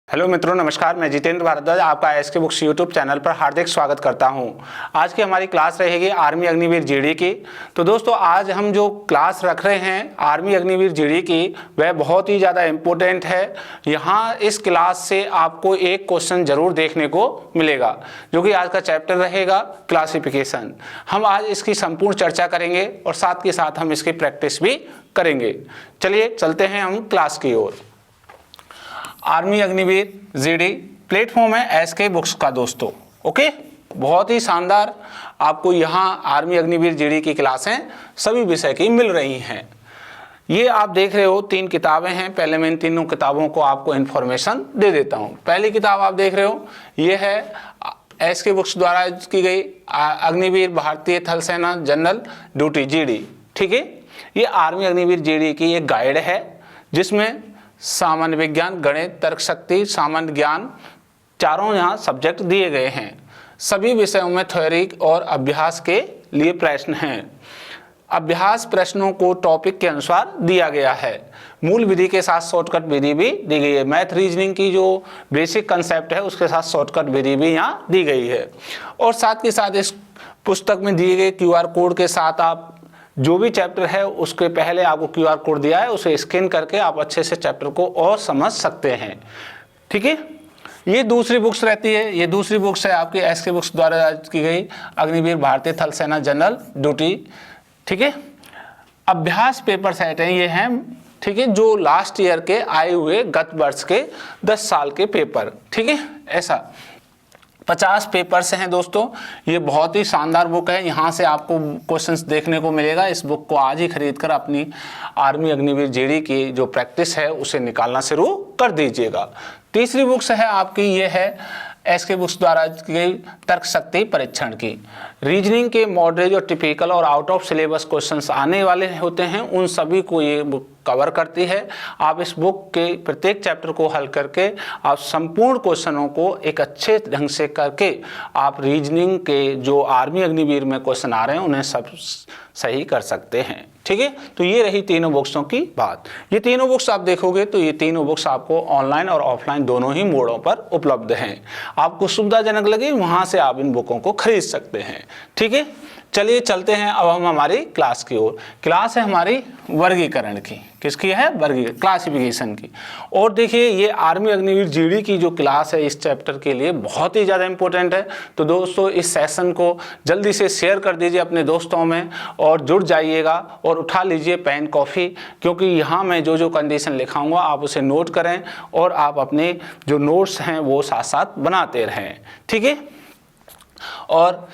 Hello मित्रों, नमस्कार। मैं जितेंद्र भारद्वाज आपका एसके बुक्स यूट्यूब चैनल पर हार्दिक स्वागत करता हूं। आज की हमारी क्लास रहेगी आर्मी अग्निवीर जीडी की। तो दोस्तों, आज हम जो क्लास रख रहे हैं आर्मी अग्निवीर जीडी की, वह बहुत ही ज़्यादा इम्पोर्टेंट है। यहाँ इस क्लास से आपको एक क्वेश्चन जरूर देखने को मिलेगा, जो कि आज का चैप्टर रहेगा क्लासिफिकेशन। हम आज इसकी संपूर्ण चर्चा करेंगे और साथ के साथ हम इसकी प्रैक्टिस भी करेंगे। चलिए चलते हैं हम क्लास की ओर। आर्मी अग्निवीर जीडी प्लेटफॉर्म है एसके बुक्स का दोस्तों। ओके, बहुत ही शानदार आपको यहाँ आर्मी अग्निवीर जीडी की क्लासें सभी विषय की मिल रही हैं। ये आप देख रहे हो 3 किताबें हैं। पहले मैं इन तीनों किताबों को आपको इन्फॉर्मेशन दे देता हूँ। पहली किताब आप देख रहे हो, ये है एसके बुक्स द्वारा की गई अग्निवीर भारतीय थल सेना जनरल ड्यूटी जीडी। ठीक है, ये आर्मी अग्निवीर जीडी की एक गाइड है, जिसमें सामान्य विज्ञान, गणित, तर्क शक्ति, सामान्य ज्ञान चारों यहाँ सब्जेक्ट दिए गए हैं। सभी विषयों में थ्योरी और अभ्यास के लिए प्रश्न हैं। अभ्यास प्रश्नों को टॉपिक के अनुसार दिया गया है। मूल विधि के साथ शॉर्टकट विधि भी दी गई है। मैथ रीजनिंग की जो बेसिक कंसेप्ट है उसके साथ शॉर्टकट विधि भी यहाँ दी गई है। और साथ के साथ इस पुस्तक में दिए गए QR कोड के साथ आप जो भी चैप्टर है उसके पहले आपको QR कोड दिया है, उसे स्कैन करके आप अच्छे से चैप्टर को और समझ सकते हैं। ठीक है, ये दूसरी बुक्स रहती है। ये दूसरी बुक्स है आपकी एसके बुक्स द्वारा की गई अग्निवीर भारतीय थल सेना जनरल ड्यूटी। ठीक है, अभ्यास पेपर सेट है ये हैं। ठीक है, जो लास्ट ईयर के आए हुए गत वर्ष के 10 साल के पेपर। ठीक है, ऐसा 50 पेपर्स हैं दोस्तों। ये बहुत ही शानदार बुक है। यहाँ से आपको क्वेश्चंस देखने को मिलेगा। इस बुक को आज ही खरीद कर अपनी आर्मी अग्निवीर जीडी की जो प्रैक्टिस है उसे निकालना शुरू कर दीजिएगा। तीसरी बुक्स है आपकी, ये है एसके बुक्स द्वारा की गई तर्क शक्ति परीक्षण की। रीजनिंग के मॉडरेज और टिपिकल और आउट ऑफ सिलेबस क्वेश्चंस आने वाले होते हैं, उन सभी को ये बुक कवर करती है। आप इस बुक के प्रत्येक चैप्टर को हल करके आप संपूर्ण क्वेश्चनों को एक अच्छे ढंग से करके आप रीजनिंग के जो आर्मी अग्निवीर में क्वेश्चन आ रहे हैं उन्हें सब सही कर सकते हैं। ठीक है, तो ये रही तीनों बुक्सों की बात। ये तीनों बुक्स आप देखोगे तो ये तीनों बुक्स आपको ऑनलाइन और ऑफलाइन दोनों ही मोडों पर उपलब्ध हैं। आपको सुविधाजनक लगे वहाँ से आप इन बुकों को खरीद सकते हैं। ठीक है, चलिए चलते हैं अब हम हमारी क्लास की ओर। क्लास है हमारी वर्गीकरण की। किसकी है? वर्गीकरण, क्लासिफिकेशन की। और देखिए, ये आर्मी अग्निवीर जीडी की जो क्लास है इस चैप्टर के लिए बहुत ही ज़्यादा इंपॉर्टेंट है। तो दोस्तों, इस सेशन को जल्दी से शेयर कर दीजिए अपने दोस्तों में और जुड़ जाइएगा और उठा लीजिए पेन कॉफ़ी, क्योंकि यहाँ मैं जो जो कंडीशन लिखाऊंगा आप उसे नोट करें और आप अपने जो नोट्स हैं वो साथ साथ बनाते रहें। ठीक है, और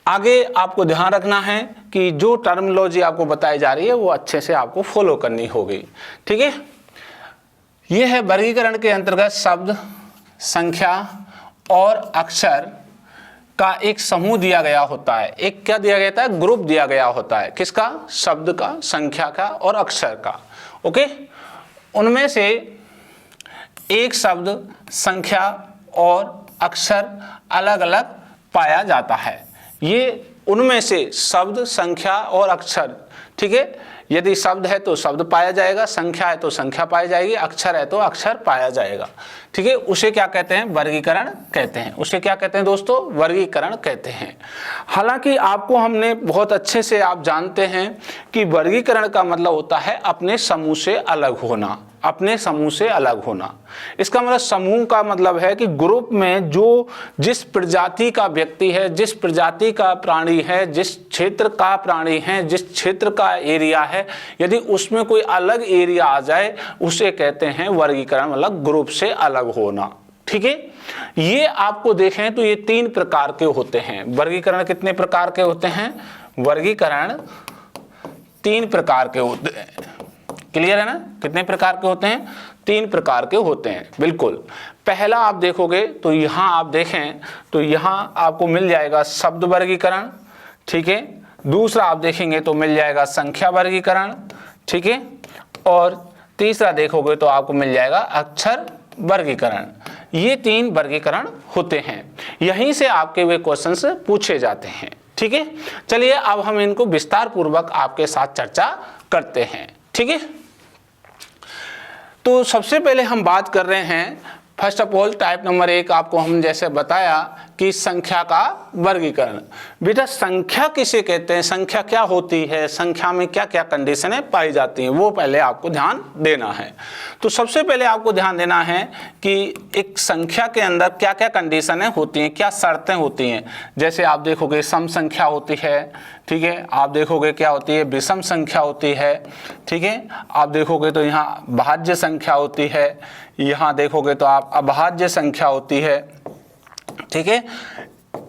आगे आपको ध्यान रखना है कि जो टर्मिनोलॉजी आपको बताई जा रही है वो अच्छे से आपको फॉलो करनी होगी। ठीक है, ये है वर्गीकरण के अंतर्गत शब्द, संख्या और अक्षर का एक समूह दिया गया होता है। एक क्या दिया गया था? ग्रुप दिया गया होता है। किसका? शब्द का, संख्या का और अक्षर का। ओके, उनमें से एक शब्द, संख्या और अक्षर अलग अलग पाया जाता है। ये उनमें से शब्द, संख्या और अक्षर। ठीक है, यदि शब्द है तो शब्द पाया जाएगा, संख्या है तो संख्या पाई जाएगी, अक्षर है तो अक्षर पाया जाएगा। ठीक है, उसे क्या कहते हैं? वर्गीकरण कहते हैं। उसे क्या कहते हैं दोस्तों? वर्गीकरण कहते हैं। हालांकि आपको हमने बहुत अच्छे से आप जानते हैं कि वर्गीकरण का मतलब होता है अपने समूह से अलग होना। अपने समूह से अलग होना, इसका मतलब समूह का मतलब है कि ग्रुप में जो जिस प्रजाति का व्यक्ति है, जिस प्रजाति का प्राणी है, जिस क्षेत्र का प्राणी है, जिस क्षेत्र का एरिया है, यदि उसमें कोई अलग एरिया आ जाए उसे कहते हैं वर्गीकरण, मतलब ग्रुप से अलग होना। ठीक है, ये आपको देखें तो ये 3 प्रकार के होते हैं। वर्गीकरण कितने प्रकार के होते हैं? वर्गीकरण 3 प्रकार के होते हैं। क्लियर है ना? कितने प्रकार के होते हैं? 3 प्रकार के होते हैं, बिल्कुल। पहला आप देखोगे तो यहाँ आप देखें तो यहाँ आपको मिल जाएगा शब्द वर्गीकरण। ठीक है, दूसरा आप देखेंगे तो मिल जाएगा संख्या वर्गीकरण। ठीक है, और तीसरा देखोगे तो आपको मिल जाएगा अक्षर वर्गीकरण। ये 3 वर्गीकरण होते हैं। यहीं से आपके वे क्वेश्चंस पूछे जाते हैं। ठीक है, चलिए अब हम इनको विस्तार पूर्वक आपके साथ चर्चा करते हैं। ठीक है, तो सबसे पहले हम बात कर रहे हैं first of all type number 1 आपको हम जैसे बताया कि संख्या का वर्गीकरण। बेटा संख्या किसे कहते हैं, संख्या क्या होती है, संख्या में क्या क्या कंडीशनें पाई जाती हैं, वो पहले आपको ध्यान देना है। तो सबसे पहले आपको ध्यान देना है कि एक संख्या के अंदर क्या क्या कंडीशनें होती हैं, क्या शर्तें होती हैं। जैसे आप देखोगे सम संख्या होती है, ठीक है, आप देखोगे क्या होती है, विषम संख्या होती है, ठीक है, आप देखोगे तो यहाँ भाज्य संख्या होती है, यहाँ देखोगे तो आप अभाज्य संख्या होती है, ठीक है।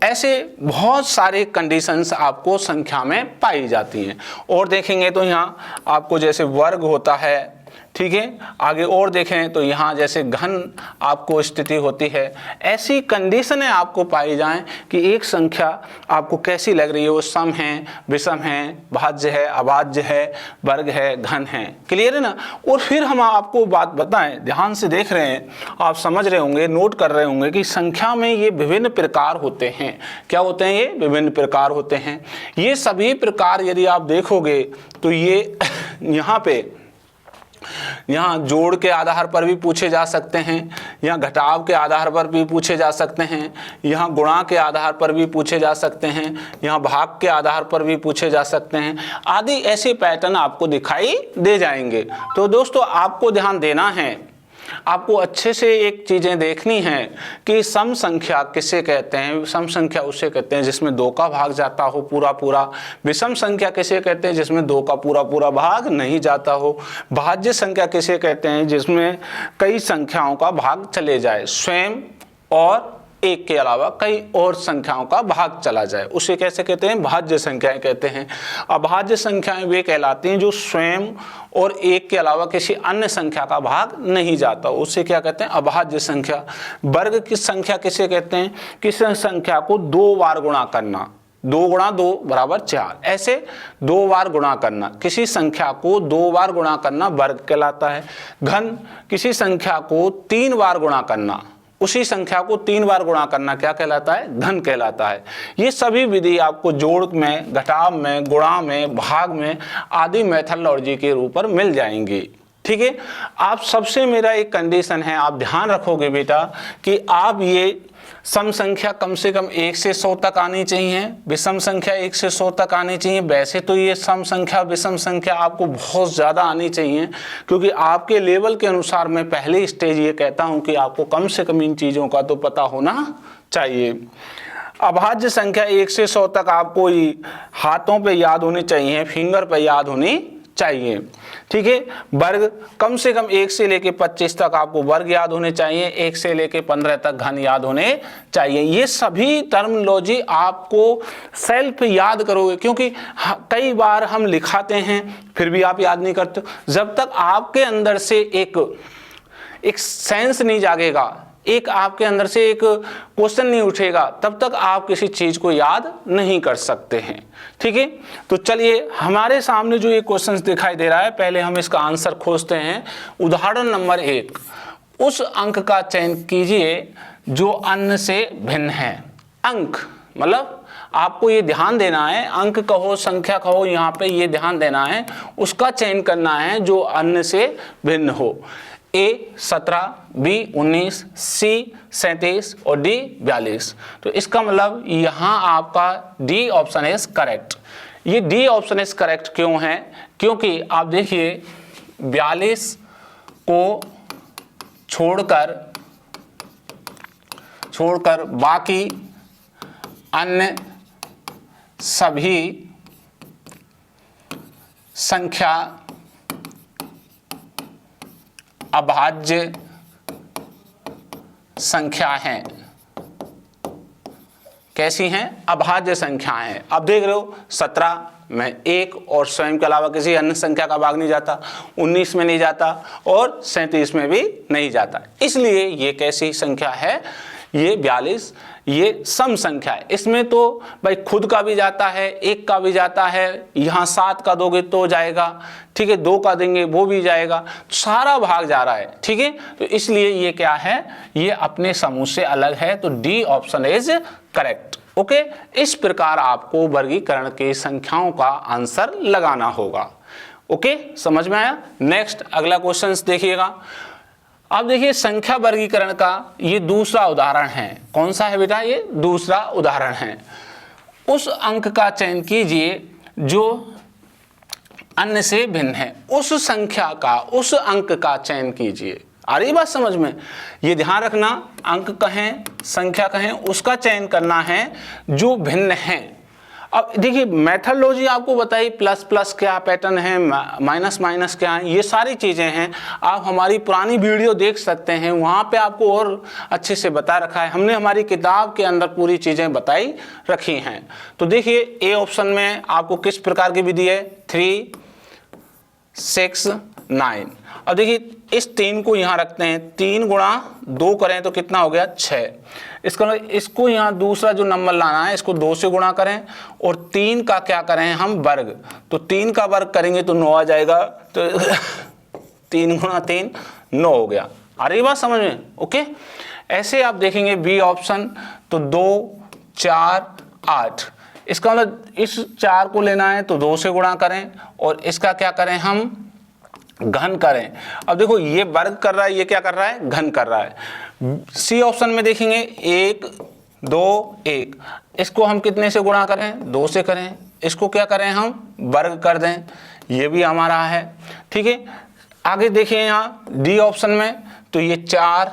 ऐसे बहुत सारे कंडीशंस आपको संख्या में पाई जाती हैं। और देखेंगे तो यहाँ आपको जैसे वर्ग होता है, ठीक है, आगे और देखें तो यहाँ जैसे घन आपको स्थिति होती है। ऐसी कंडीशनें आपको पाई जाएं कि एक संख्या आपको कैसी लग रही है, वो सम है, विषम है, भाज्य है, अभाज्य है, वर्ग है, घन है। क्लियर है ना। और फिर हम आपको बात बताएं, ध्यान से देख रहे हैं, आप समझ रहे होंगे, नोट कर रहे होंगे कि संख्या में ये विभिन्न प्रकार होते हैं। क्या होते हैं ये? विभिन्न प्रकार होते हैं। ये सभी प्रकार यदि आप देखोगे तो ये यहाँ जोड़ के आधार पर भी पूछे जा सकते हैं, यहाँ घटाव के आधार पर भी पूछे जा सकते हैं, यहाँ गुणा के आधार पर भी पूछे जा सकते हैं, यहाँ भाग के आधार पर भी पूछे जा सकते हैं, आदि ऐसे पैटर्न आपको दिखाई दे जाएंगे। तो दोस्तों आपको ध्यान देना है, आपको अच्छे से एक चीजें देखनी है कि सम संख्या किसे कहते हैं। सम संख्या उसे कहते हैं जिसमें 2 का भाग जाता हो पूरा पूरा। विषम संख्या किसे कहते हैं? जिसमें 2 का पूरा पूरा भाग नहीं जाता हो। भाज्य संख्या किसे कहते हैं? जिसमें कई संख्याओं का भाग चले जाए, स्वयं और एक के अलावा कई और संख्याओं का भाग चला जाए, उसे कैसे कहते हैं? भाज्य संख्याएं कहते हैं। अभाज्य संख्याएं वे कहलाती हैं जो स्वयं और एक के अलावा किसी अन्य संख्या का भाग नहीं जाता, उसे क्या कहते हैं? अभाज्य संख्या। वर्ग की संख्या किसे कहते हैं? किसी संख्या को 2 बार गुणा करना, 2 गुणा 2 बराबर 4, ऐसे 2 बार गुणा करना, किसी संख्या को 2 बार गुणा करना वर्ग कहलाता है। घन किसी संख्या को 3 बार गुणा करना, उसी संख्या को 3 बार गुणा करना क्या कहलाता है? घन कहलाता है। ये सभी विधि आपको जोड़ में, घटाव में, गुणा में, भाग में आदि मेथडोलॉजी के रूप पर मिल जाएंगी। ठीक है। आप सबसे मेरा एक कंडीशन है, आप ध्यान रखोगे बेटा कि आप ये सम संख्या कम से कम 1 से 100 तक आनी चाहिए, विषम संख्या 1 से 100 तक आनी चाहिए। वैसे तो ये सम संख्या विषम संख्या आपको बहुत ज़्यादा आनी चाहिए, क्योंकि आपके लेवल के अनुसार मैं पहले स्टेज ये कहता हूँ कि आपको कम से कम इन चीज़ों का तो पता होना चाहिए। अभाज्य संख्या 1 से 100 तक आपको हाथों पे याद होनी चाहिए, फिंगर पे याद होनी चाहिए। ठीक है। वर्ग कम से कम 1 से लेके 25 तक आपको वर्ग याद होने चाहिए, 1 से लेके 15 तक घन याद होने चाहिए। ये सभी टर्मिनोलॉजी आपको सेल्फ याद करोगे, क्योंकि कई बार हम लिखाते हैं फिर भी आप याद नहीं करते। जब तक आपके अंदर से एक सेंस नहीं जागेगा, एक आपके अंदर से एक क्वेश्चन नहीं उठेगा, तब तक आप किसी चीज को याद नहीं कर सकते हैं। ठीक है। तो चलिए, हमारे सामने जो ये क्वेश्चन दिखाई दे रहा है, पहले हम इसका आंसर खोजते हैं। उदाहरण नंबर 1, उस अंक का चयन कीजिए जो अन्य से भिन्न है। अंक मतलब आपको ये ध्यान देना है, अंक कहो संख्या कहो, यहाँ पे ये ध्यान देना है, उसका चयन करना है जो अन्य से भिन्न हो। A 17, B 19, C 37 और D 42। तो इसका मतलब यहाँ आपका D ऑप्शन इज करेक्ट। ये D ऑप्शन इज करेक्ट क्यों है? क्योंकि आप देखिए 42 को छोड़कर बाकी अन्य सभी संख्या अभाज्य संख्या हैं। कैसी हैं? अभाज्य संख्याएं हैं। अब देख रहे हो 17 में 1 और स्वयं के अलावा किसी अन्य संख्या का भाग नहीं जाता, 19 में नहीं जाता और 37 में भी नहीं जाता। इसलिए ये कैसी संख्या है? ये 42 ये सम संख्या है। इसमें तो भाई खुद का भी जाता है, 1 का भी जाता है, यहाँ 7 का दोगे तो जाएगा, ठीक है, 2 का देंगे वो भी जाएगा, सारा भाग जा रहा है। ठीक है। तो इसलिए ये क्या है? ये अपने समूह से अलग है। तो D option is correct. Okay. इस प्रकार आपको वर्गीकरण के संख्याओं का आंसर लगाना होगा। ओके, समझ में आया? नेक्स्ट अगला क्वेश्चन देखिएगा। अब देखिए संख्या वर्गीकरण का ये दूसरा उदाहरण है। कौन सा है बेटा? ये दूसरा उदाहरण है। उस अंक का चयन कीजिए जो अन्य से भिन्न है। उस संख्या का, उस अंक का चयन कीजिए। आ रही बात समझ में? ये ध्यान रखना, अंक कहें, संख्या कहें, उसका चयन करना है जो भिन्न है। अब देखिए मेथडोलॉजी आपको बताई, प्लस प्लस क्या पैटर्न है, माइनस माइनस क्या है, ये सारी चीज़ें हैं। आप हमारी पुरानी वीडियो देख सकते हैं, वहाँ पे आपको और अच्छे से बता रखा है। हमने हमारी किताब के अंदर पूरी चीज़ें बताई रखी हैं। तो देखिए ए ऑप्शन में आपको किस प्रकार की विधि है, 3, 6, 9। अब देखिए इस 3 को यहाँ रखते हैं, 3 गुणा 2 करें तो कितना हो गया, 6। इसको यहाँ दूसरा जो नंबर लाना है इसको 2 से गुणा करें और 3 का क्या करें हम, वर्ग। तो 3 का वर्ग करेंगे तो 9 आ जाएगा। तो 3 गुणा 3 9 हो गया। आ रही बात समझ में? ओके। ऐसे आप देखेंगे बी ऑप्शन, तो 2, 4, 8। इसका मतलब इस 4 को लेना है तो 2 से गुणा करें और इसका क्या करें हम, घन करें। अब देखो ये वर्ग कर रहा है, ये क्या कर रहा है, घन कर रहा है। सी ऑप्शन में देखेंगे 1, 2, 1। इसको हम कितने से गुणा करें, 2 से करें। इसको क्या करें हम, वर्ग कर दें, ये भी हमारा है। ठीक है। आगे देखिए यहाँ डी ऑप्शन में, तो ये 4,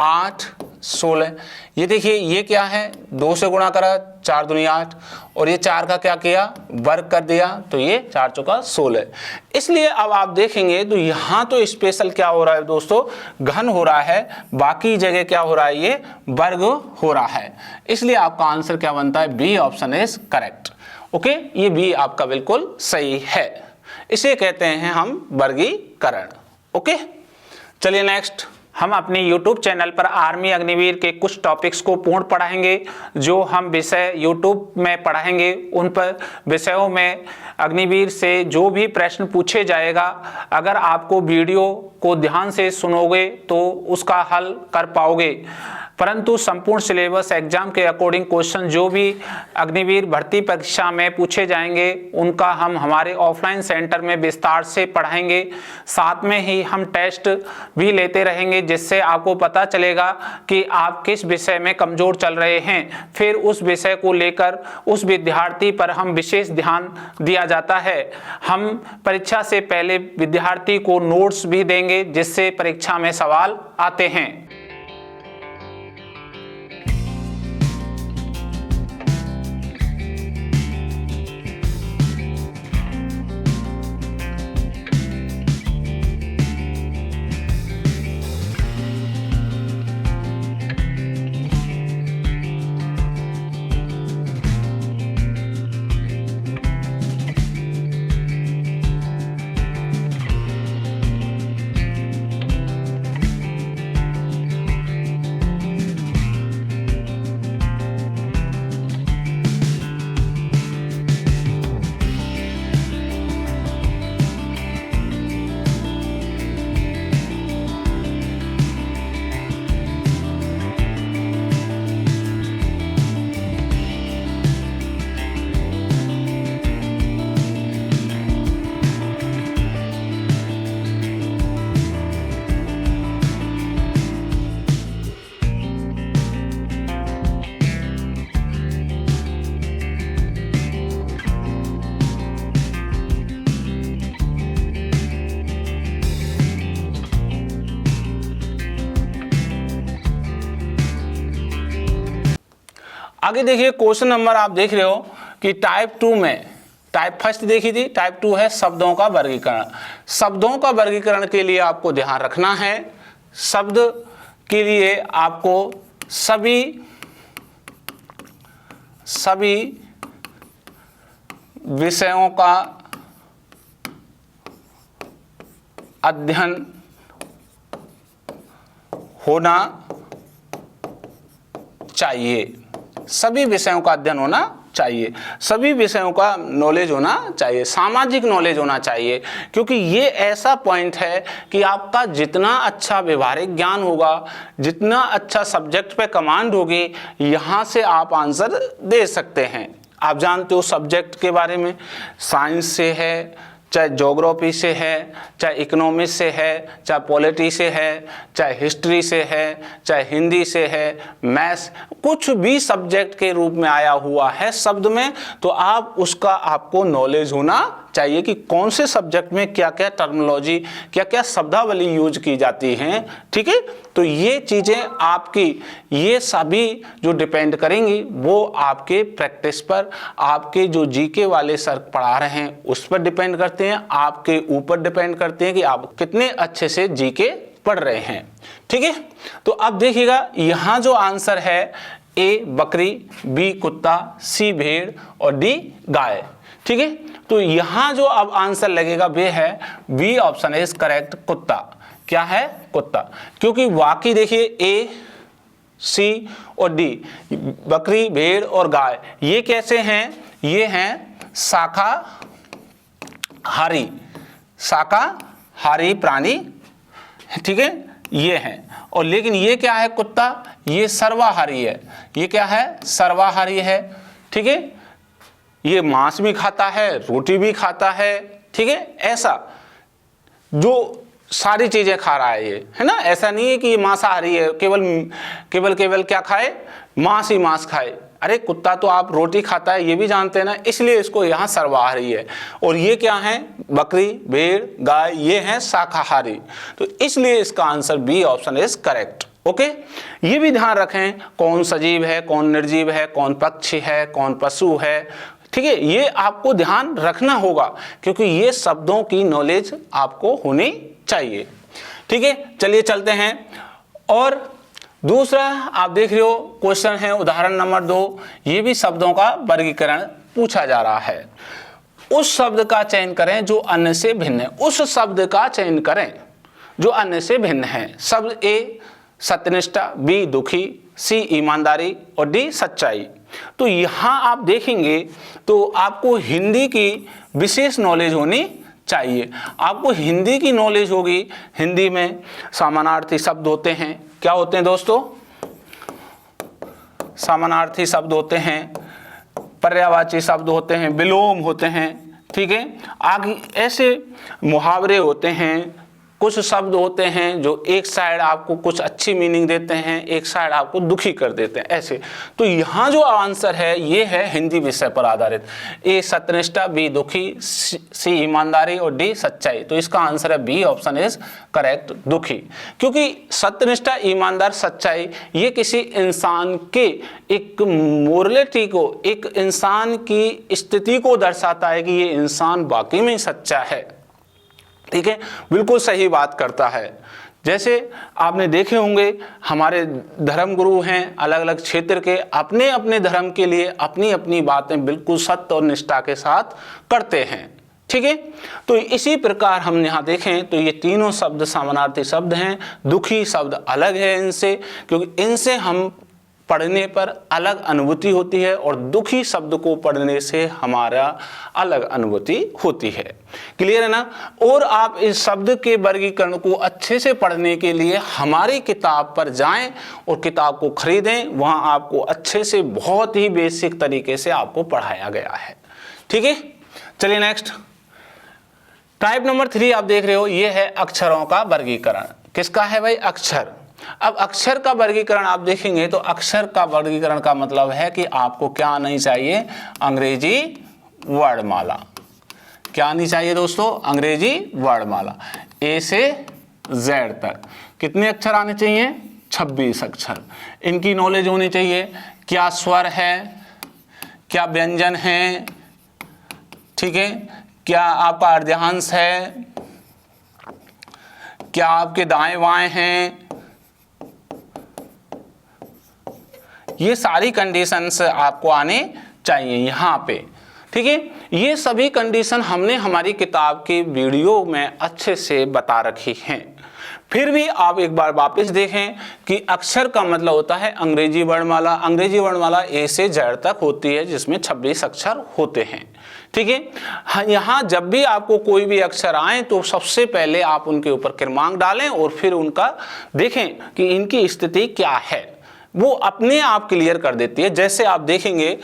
8, 16। ये देखिए ये क्या है, 2 से गुणा करा, 4 दूनी 8 और ये 4 का क्या किया, वर्ग कर दिया, तो ये 4 चौका 16। इसलिए अब आप देखेंगे तो यहाँ तो स्पेशल क्या हो रहा है दोस्तों, घन हो रहा है, बाकी जगह क्या हो रहा है, ये वर्ग हो रहा है। इसलिए आपका आंसर क्या बनता है, B option is correct. Okay, ये बी आपका बिल्कुल सही है। इसे कहते हैं हम वर्गीकरण। ओके, चलिए नेक्स्ट हम अपने YouTube चैनल पर आर्मी अग्निवीर के कुछ टॉपिक्स को पूर्ण पढ़ाएंगे। जो हम विषय YouTube में पढ़ाएंगे उन पर विषयों में अग्निवीर से जो भी प्रश्न पूछे जाएगा, अगर आपको वीडियो को ध्यान से सुनोगे तो उसका हल कर पाओगे। परंतु संपूर्ण सिलेबस एग्जाम के अकॉर्डिंग क्वेश्चन जो भी अग्निवीर भर्ती परीक्षा में पूछे जाएंगे उनका हम हमारे ऑफलाइन सेंटर में विस्तार से पढ़ाएंगे। साथ में ही हम टेस्ट भी लेते रहेंगे, जिससे आपको पता चलेगा कि आप किस विषय में कमजोर चल रहे हैं। फिर उस विषय को लेकर उस विद्यार्थी पर हम विशेष ध्यान दिया जाता है। हम परीक्षा से पहले विद्यार्थी को नोट्स भी देंगे, जिससे परीक्षा में सवाल आते हैं। आगे देखिए क्वेश्चन नंबर आप देख रहे हो कि टाइप 2 में, टाइप फर्स्ट देखी थी, टाइप 2 है शब्दों का वर्गीकरण। शब्दों का वर्गीकरण के लिए आपको ध्यान रखना है, शब्द के लिए आपको सभी विषयों का अध्ययन होना चाहिए। सभी विषयों का अध्ययन होना चाहिए, सभी विषयों का नॉलेज होना चाहिए, सामाजिक नॉलेज होना चाहिए। क्योंकि ये ऐसा पॉइंट है कि आपका जितना अच्छा व्यवहारिक ज्ञान होगा, जितना अच्छा सब्जेक्ट पे कमांड होगी, यहाँ से आप आंसर दे सकते हैं। आप जानते हो सब्जेक्ट के बारे में, साइंस से है, चाहे ज्योग्राफी से है, चाहे इकोनॉमिक्स से है, चाहे पॉलिटी से है, चाहे हिस्ट्री से है, चाहे हिंदी से है, मैथ्स, कुछ भी सब्जेक्ट के रूप में आया हुआ है शब्द में, तो आप उसका आपको नॉलेज होना चाहिए कि कौन से सब्जेक्ट में क्या क्या टर्मिनोलॉजी, क्या क्या शब्दावली यूज की जाती हैं। ठीक है, तो ये चीज़ें आपकी, ये सभी जो डिपेंड करेंगी वो आपके प्रैक्टिस पर, आपके जो जीके वाले सर पढ़ा रहे हैं उस पर डिपेंड करते हैं, आपके ऊपर डिपेंड करते हैं कि आप कितने अच्छे से जीके पढ़ रहे हैं। ठीक है, तो अब देखिएगा यहाँ जो आंसर है, ए बकरी, बी कुत्ता, सी भेड़ और डी गाय। ठीक है, तो यहां जो अब आंसर लगेगा वे है बी ऑप्शन इज करेक्ट, कुत्ता। क्या है? कुत्ता। क्योंकि वाकई देखिए ए, सी और डी, बकरी, भेड़ और गाय, ये कैसे हैं? ये हैं शाकाहारी, शाकाहारी प्राणी। ठीक है, ये हैं। और लेकिन ये क्या है? कुत्ता, ये सर्वाहारी है। ये क्या है? सर्वाहारी है। ठीक है, ये मांस भी खाता है, रोटी भी खाता है। ठीक है, ऐसा जो सारी चीजें खा रहा है ये, है ना। ऐसा नहीं है कि ये मांसाहारी है, केवल क्या खाए? मांस ही मांस खाए। अरे कुत्ता तो आप रोटी खाता है ये भी जानते हैं ना, इसलिए इसको यहाँ सर्वाहारी है। और ये क्या है? बकरी, भेड़, गाय, ये हैं शाकाहारी। तो इसलिए इसका answer B option is correct. Okay, ये भी ध्यान रखें कौन सजीव है, कौन निर्जीव है, कौन पक्षी है, कौन पशु है। ठीक है, ये आपको ध्यान रखना होगा क्योंकि ये शब्दों की नॉलेज आपको होनी चाहिए। ठीक है, चलिए चलते हैं। और दूसरा आप देख रहे हो क्वेश्चन है उदाहरण नंबर 2, ये भी शब्दों का वर्गीकरण पूछा जा रहा है। उस शब्द का चयन करें जो अन्य से भिन्न है। उस शब्द का चयन करें जो अन्य से भिन्न है। शब्द ए सत्यनिष्ठा, बी दुखी, सी ईमानदारी और डी सच्चाई। तो यहाँ आप देखेंगे तो आपको हिंदी की विशेष नॉलेज होनी चाहिए। आपको हिंदी की नॉलेज होगी। हिंदी में समानार्थी शब्द होते हैं। क्या होते हैं दोस्तों? समानार्थी शब्द होते हैं, पर्यायवाची शब्द होते हैं, विलोम होते हैं। ठीक है, आगे ऐसे मुहावरे होते हैं, कुछ शब्द होते हैं जो एक साइड आपको कुछ अच्छी मीनिंग देते हैं, एक साइड आपको दुखी कर देते हैं, ऐसे। तो यहाँ जो आंसर है ये है हिंदी विषय पर आधारित। ए सत्यनिष्ठा, बी दुखी, सी ईमानदारी और डी सच्चाई। तो इसका आंसर है बी ऑप्शन इज करेक्ट, दुखी। क्योंकि सत्यनिष्ठा, ईमानदार, सच्चाई ये किसी इंसान के एक मोरलिटी को, एक इंसान की स्थिति को दर्शाता है कि ये इंसान वाकई में सच्चा है। ठीक है, बिल्कुल सही बात करता है। जैसे आपने देखे होंगे हमारे धर्म गुरु हैं अलग अलग क्षेत्र के, अपने अपने धर्म के लिए अपनी अपनी बातें बिल्कुल सत्य और निष्ठा के साथ करते हैं। ठीक है, तो इसी प्रकार हम यहाँ देखें तो ये तीनों शब्द समानार्थी शब्द हैं। दुखी शब्द अलग है इनसे, क्योंकि इनसे हम पढ़ने पर अलग अनुभूति होती है और दुखी शब्द को पढ़ने से हमारा अलग अनुभूति होती है। क्लियर है ना। और आप इस शब्द के वर्गीकरण को अच्छे से पढ़ने के लिए हमारी किताब पर जाएं और किताब को खरीदें। वहां आपको अच्छे से बहुत ही बेसिक तरीके से आपको पढ़ाया गया है। ठीक है, चलिए नेक्स्ट। टाइप नंबर 3 आप देख रहे हो, ये है अक्षरों का वर्गीकरण। किसका है भाई? अक्षर। अब अक्षर का वर्गीकरण आप देखेंगे तो अक्षर का वर्गीकरण का मतलब है कि आपको क्या आनी चाहिए? अंग्रेजी वर्णमाला। क्या आनी चाहिए दोस्तों? अंग्रेजी वर्णमाला। ए से जेड तक कितने अक्षर आने चाहिए? 26 अक्षर। इनकी नॉलेज होनी चाहिए। क्या स्वर है, क्या व्यंजन है, ठीक है, क्या आपका अर्ध्यांश है, क्या आपके दाएं बाएं हैं, ये सारी कंडीशंस आपको आने चाहिए यहाँ पे। ठीक है, ये सभी कंडीशन हमने हमारी किताब के वीडियो में अच्छे से बता रखी हैं। फिर भी आप एक बार वापस देखें कि अक्षर का मतलब होता है अंग्रेजी वर्णमाला। अंग्रेजी वर्णमाला ए से जेड तक होती है जिसमें 26 अक्षर होते हैं। ठीक है, यहाँ जब भी आपको कोई भी अक्षर आए तो सबसे पहले आप उनके ऊपर क्रमांक डालें और फिर उनका देखें कि इनकी स्थिति क्या है, वो अपने आप क्लियर कर देती है। जैसे आप देखेंगे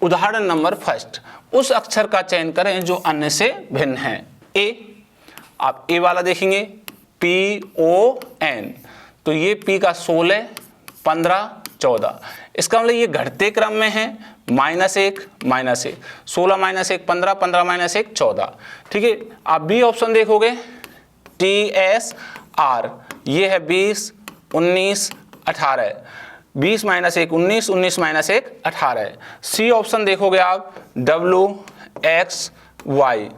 उदाहरण नंबर 1, उस अक्षर का चयन करें जो अन्य से भिन्न है। ए, आप ए वाला देखेंगे PON, तो ये P का 16, 15, 14, इसका मतलब ये घटते क्रम में है, -1, -1, 16 -1 15, 15 -1 14। ठीक है, आप बी ऑप्शन देखोगे TSR, ये है 20, 19, 18, 20 - 1 19, 19 - 1 18। सी ऑप्शन देखोगे आप WXY,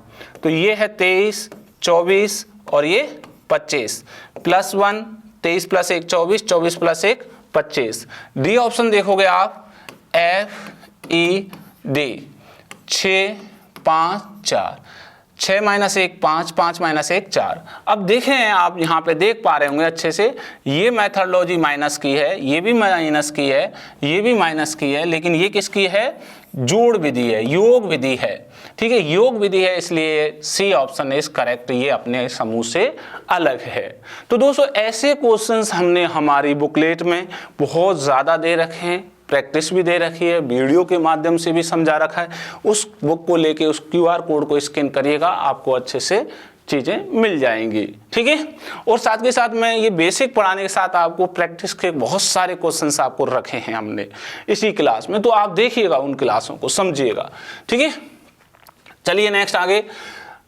तो ये है 23, 24 और ये 25, +1, 23 + 1 24, 24 + 1 25। डी ऑप्शन देखोगे आप FED, 6, 5, 4, 6 - 1 5, 5 - 1 4। अब देखें, आप यहाँ पे देख पा रहे होंगे अच्छे से, ये मेथडोलॉजी माइनस की है, ये भी माइनस की है, ये भी माइनस की है, लेकिन ये किसकी है? जोड़ विधि है, योग विधि है। ठीक है, योग विधि है, इसलिए सी ऑप्शन इज करेक्ट, ये अपने समूह से अलग है। तो दोस्तों ऐसे क्वेश्चंस हमने हमारी बुकलेट में बहुत ज़्यादा दे रखे हैं, प्रैक्टिस भी दे रखी है, वीडियो के माध्यम से भी समझा रखा है। उस बुक को लेके उस QR कोड को स्कैन करिएगा, आपको अच्छे से चीज़ें मिल जाएंगी। ठीक है, और साथ के साथ मैं ये बेसिक पढ़ाने के साथ आपको प्रैक्टिस के बहुत सारे क्वेश्चंस आपको रखे हैं हमने इसी क्लास में, तो आप देखिएगा, उन क्लासों को समझिएगा। ठीक है, चलिए नेक्स्ट आगे।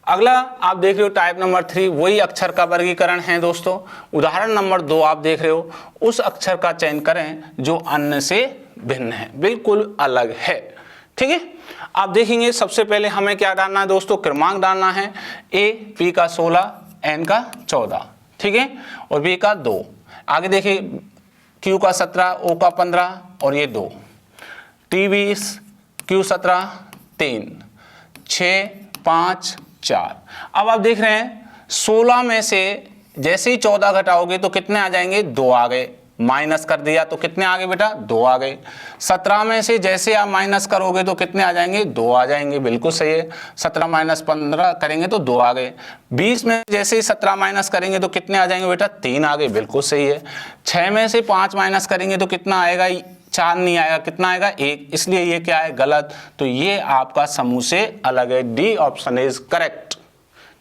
अगला आप देख रहे हो टाइप नंबर 3, वही अक्षर का वर्गीकरण है दोस्तों। उदाहरण नंबर 2 आप देख रहे हो, उस अक्षर का चयन करें जो अन्य से भिन्न है, बिल्कुल अलग है। ठीक है, आप देखेंगे सबसे पहले हमें क्या डालना है दोस्तों? क्रमांक डालना है। ए P का 16, N का 14, ठीक है, और B का 2। आगे देखिए Q का 17, O का 15 और ये 2, T 20, Q 17, 3, 6, 5, 4। अब आप देख रहे हैं 16 में से जैसे ही 14 घटाओगे तो कितने आ जाएंगे? 2 आ गए। माइनस कर दिया तो कितने आ गए बेटा? 2 आ गए। 17 में से जैसे आप माइनस करोगे तो कितने आ जाएंगे? 2 आ जाएंगे, बिल्कुल सही है। 17 - 15 करेंगे तो 2 आ गए। 20 में जैसे ही 17 माइनस करेंगे तो कितने आ जाएंगे बेटा? 3 आ गए, बिल्कुल सही है। 6 में से 5 माइनस करेंगे तो कितना आएगा? 4 नहीं आएगा, कितना आएगा? 1, इसलिए ये क्या है? गलत। तो ये आपका समूह से अलग है, डी ऑप्शन इज करेक्ट।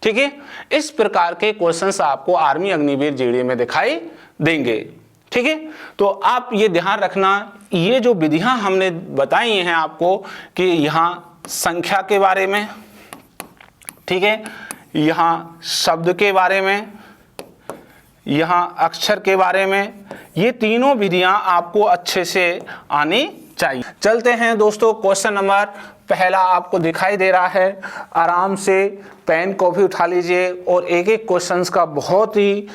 ठीक है, इस प्रकार के क्वेश्चंस आपको आर्मी अग्निवीर जीडी में दिखाई देंगे। ठीक है, तो आप ये ध्यान रखना, ये जो विधियां हमने बताई हैं आपको कि यहाँ संख्या के बारे में, ठीक है, यहाँ शब्द के बारे में, यहाँ अक्षर के बारे में, ये तीनों विधियां आपको अच्छे से आनी चाहिए। चलते हैं दोस्तों, क्वेश्चन नंबर पहला आपको दिखाई दे रहा है। आराम से पेन कॉपी उठा लीजिए और एक एक क्वेश्चंस का बहुत ही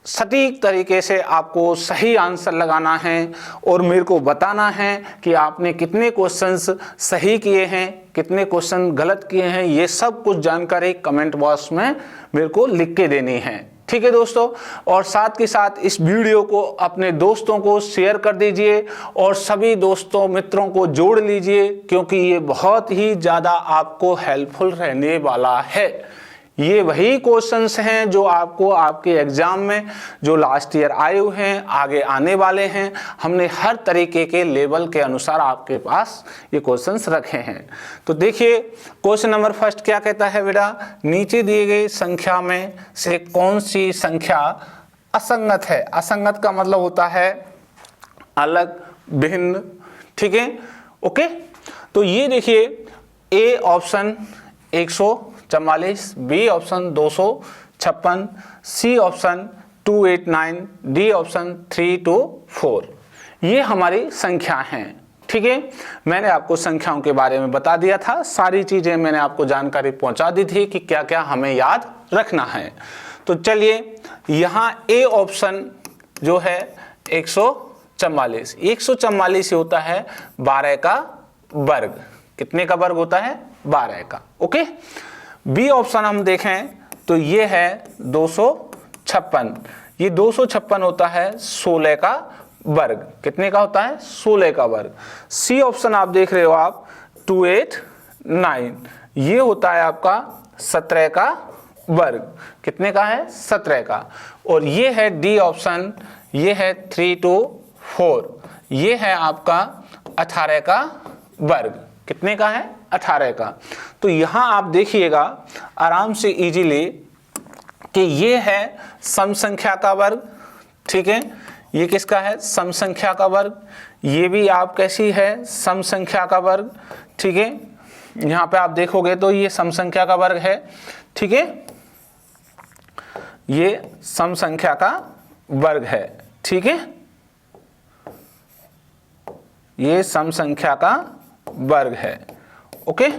सटीक तरीके से आपको सही आंसर लगाना है और मेरे को बताना है कि आपने कितने क्वेश्चंस सही किए हैं, कितने क्वेश्चन गलत किए हैं। ये सब कुछ जानकारी कमेंट बॉक्स में मेरे को लिख के देनी है। ठीक है दोस्तों, और साथ के साथ इस वीडियो को अपने दोस्तों को शेयर कर दीजिए और सभी दोस्तों मित्रों को जोड़ लीजिए, क्योंकि ये बहुत ही ज़्यादा आपको हेल्पफुल रहने वाला है। ये वही क्वेश्चंस हैं जो आपको आपके एग्जाम में जो लास्ट ईयर आए हुए हैं, आगे आने वाले हैं। हमने हर तरीके के लेवल के अनुसार आपके पास ये क्वेश्चंस रखे हैं। तो देखिए क्वेश्चन नंबर फर्स्ट क्या कहता है बेटा? नीचे दिए गए संख्या में से कौन सी संख्या असंगत है? असंगत का मतलब होता है अलग, भिन्न। ठीक है, ओके। तो ये देखिए, A option 144, B option 256, C option 289, D option 324। ये हमारी संख्या हैं। ठीक है, मैंने आपको संख्याओं के बारे में बता दिया था, सारी चीजें मैंने आपको जानकारी पहुंचा दी थी कि क्या क्या हमें याद रखना है। तो चलिए, यहाँ ए ऑप्शन जो है 144, 144 होता है 12 का वर्ग। कितने का वर्ग होता है? 12 का। ओके। बी ऑप्शन हम देखें तो ये है 256, ये 256 होता है 16 का वर्ग। कितने का होता है? 16 का वर्ग। सी ऑप्शन आप देख रहे हो आप 289, ये होता है आपका 17 का वर्ग। कितने का है? 17 का। और ये है डी ऑप्शन, ये है 324, ये है आपका 18 का वर्ग। कितने का है? 18 का। तो यहाँ आप देखिएगा आराम से इजीली कि ये है सम संख्या का वर्ग, ठीक है, ये किसका है? सम संख्या का वर्ग। ये भी आप कैसी है? सम संख्या का वर्ग, ठीक है। यहाँ पे आप देखोगे तो ये सम संख्या का वर्ग है, ठीक है, ये सम संख्या का वर्ग है, ठीक है, ये सम संख्या का वर्ग है। ओके,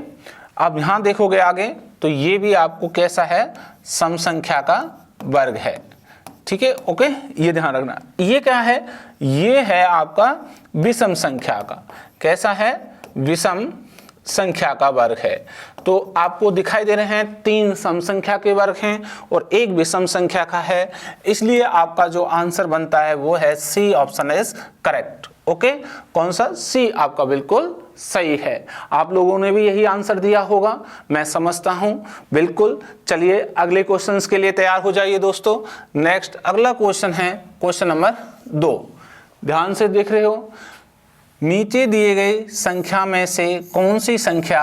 अब यहां देखोगे आगे तो ये भी आपको कैसा है? सम संख्या का वर्ग है, ठीक है। ओके, ये ध्यान रखना। ये क्या है? ये है आपका विषम संख्या का। कैसा है? विषम संख्या का वर्ग है। तो आपको दिखाई दे रहे हैं 3 सम संख्या के वर्ग हैं और 1 विषम संख्या का है, इसलिए आपका जो आंसर बनता है वो है C option is correct. Okay, कौन सा? सी आपका बिल्कुल सही है। आप लोगों ने भी यही आंसर दिया होगा, मैं समझता हूं। बिल्कुल, चलिए अगले क्वेश्चंस के लिए तैयार हो जाइए दोस्तों। नेक्स्ट अगला क्वेश्चन है क्वेश्चन नंबर 2। ध्यान से देख रहे हो, नीचे दिए गए संख्या में से कौन सी संख्या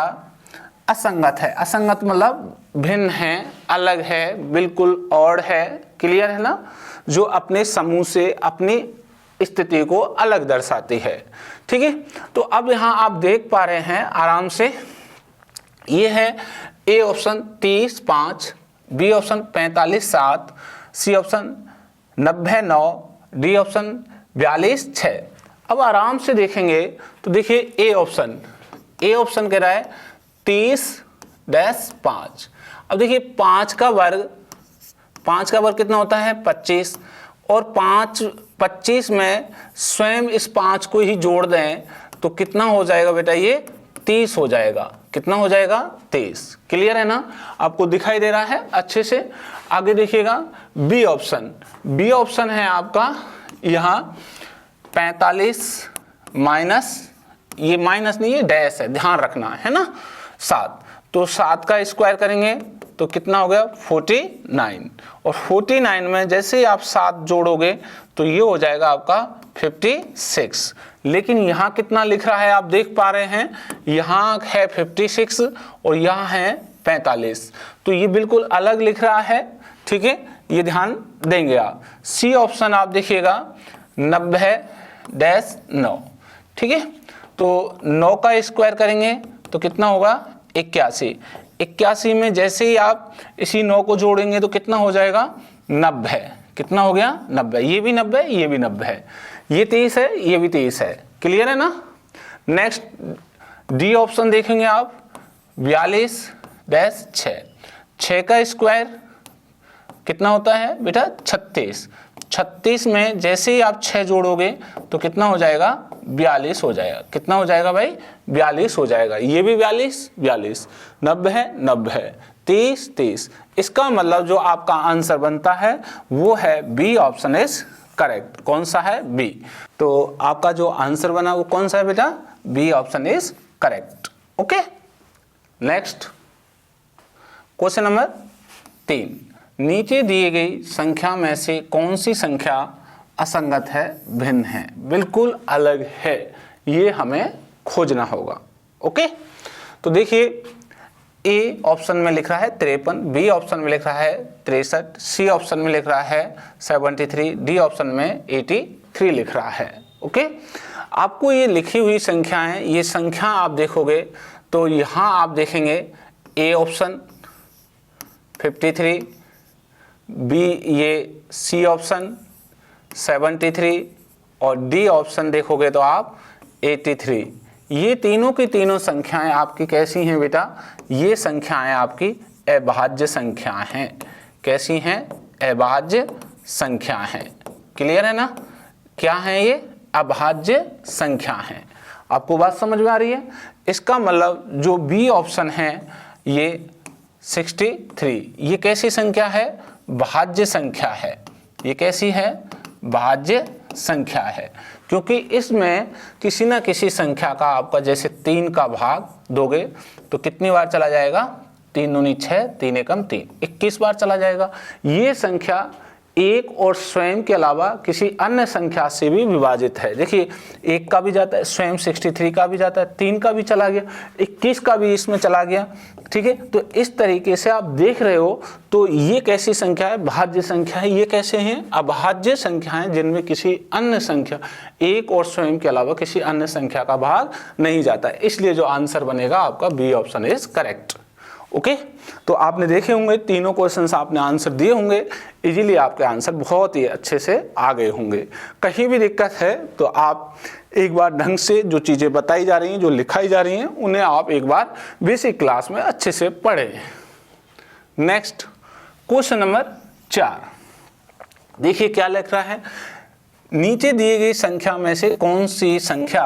असंगत है? असंगत मतलब भिन्न है, अलग है, बिल्कुल ऑड है, क्लियर है ना, जो अपने समूह से अपनी स्थिति को अलग दर्शाती है, ठीक है। तो अब यहां आप देख पा रहे हैं आराम से, ये है A option 30 5, B option 45 7, C option 90 9, D option 42 6। अब आराम से देखेंगे तो देखिए ए ऑप्शन कह रहा है 30-5। अब देखिए 5 का वर्ग कितना होता है? 25, और 25 में स्वयं इस 5 को ही जोड़ दें तो कितना हो जाएगा बेटा? ये 30 हो जाएगा। कितना हो जाएगा? 30। क्लियर है ना? आपको दिखाई दे रहा है अच्छे से? आगे देखिएगा बी ऑप्शन है आपका यहाँ 45 माइनस, ये माइनस नहीं, ये डैश है, ध्यान रखना है ना, 7। तो 7 का स्क्वायर करेंगे तो कितना हो गया? 49, और 49 में जैसे ही आप 7 जोड़ोगे तो ये हो जाएगा आपका 56। लेकिन यहाँ कितना लिख रहा है आप देख पा रहे हैं, यहाँ है 56 और यहाँ है 45, तो ये बिल्कुल अलग लिख रहा है, ठीक है, ये ध्यान देंगे आप। सी ऑप्शन आप देखिएगा 90-9, ठीक है। तो 9 का स्क्वायर करेंगे तो कितना होगा? 81 में जैसे ही आप इसी 9 को जोड़ेंगे तो कितना हो जाएगा? 90। कितना हो गया? 90। ये भी 90, ये भी 90 है, ये 30 है, ये भी 30 है। क्लियर है ना? नेक्स्ट डी ऑप्शन देखेंगे आप 42-6। 6 का स्क्वायर कितना होता है बेटा? 36 में जैसे ही आप 6 जोड़ोगे तो कितना हो जाएगा? 42 हो जाएगा। कितना हो जाएगा भाई? 42 हो जाएगा। ये भी 42, 90, 30। इसका मतलब जो आपका आंसर बनता है वो है बी ऑप्शन इज करेक्ट। कौन सा है? बी। तो आपका जो आंसर बना वो कौन सा है बेटा? B option is correct. Okay, next question number 3। नीचे दिए गई संख्या में से कौन सी संख्या असंगत है, भिन्न है, बिल्कुल अलग है, ये हमें खोजना होगा। ओके, तो देखिए ए ऑप्शन में लिख रहा है 53, बी ऑप्शन में लिख रहा है 63, सी ऑप्शन में लिख रहा है 73, डी ऑप्शन में 83 लिख रहा है। ओके, आपको ये लिखी हुई संख्याएं, ये संख्या आप देखोगे तो यहाँ आप देखेंगे ए ऑप्शन 53, बी ये सी ऑप्शन 73 और डी ऑप्शन देखोगे तो आप 83। ये तीनों की तीनों संख्याएं आपकी कैसी हैं बेटा? ये संख्याएं आपकी अभाज्य संख्या हैं। कैसी हैं? अभाज्य संख्या हैं। क्लियर है ना? क्या है ये? अभाज्य संख्या हैं। आपको बात समझ में आ रही है? इसका मतलब जो बी ऑप्शन है ये 63, ये कैसी संख्या है? भाज्य संख्या है। ये कैसी है? भाज्य संख्या है, क्योंकि इसमें किसी ना किसी संख्या का आपका जैसे 3 का भाग दोगे तो कितनी बार चला जाएगा? 3 दूनी 6, 3 एकम 3, 21 बार चला जाएगा। ये संख्या एक और स्वयं के अलावा किसी अन्य संख्या से भी विभाजित है। देखिए 1 का भी जाता है, स्वयं 63 का भी जाता है, 3 का भी चला गया, 21 का भी इसमें चला गया। ठीक है, तो इस तरीके से आप देख रहे हो। तो ये कैसी संख्या है? भाज्य संख्या है। ये कैसे हैं? अभाज्य संख्याएं जिनमें किसी अन्य संख्या, एक और स्वयं के अलावा किसी अन्य संख्या का भाग नहीं जाता है। इसलिए जो आंसर बनेगा आपका B option is correct. Okay, तो आपने देखे होंगे तीनों क्वेश्चंस, आपने आंसर दिए होंगे, इजीली आपके आंसर बहुत ही अच्छे से आ गए होंगे। कहीं भी दिक्कत है तो आप एक बार ढंग से जो चीज़ें बताई जा रही हैं, जो लिखाई जा रही हैं, उन्हें आप एक बार बेसिक क्लास में अच्छे से पढ़ें। नेक्स्ट क्वेश्चन नंबर 4, देखिए क्या लिख रहा है, नीचे दी गई संख्या में से कौन सी संख्या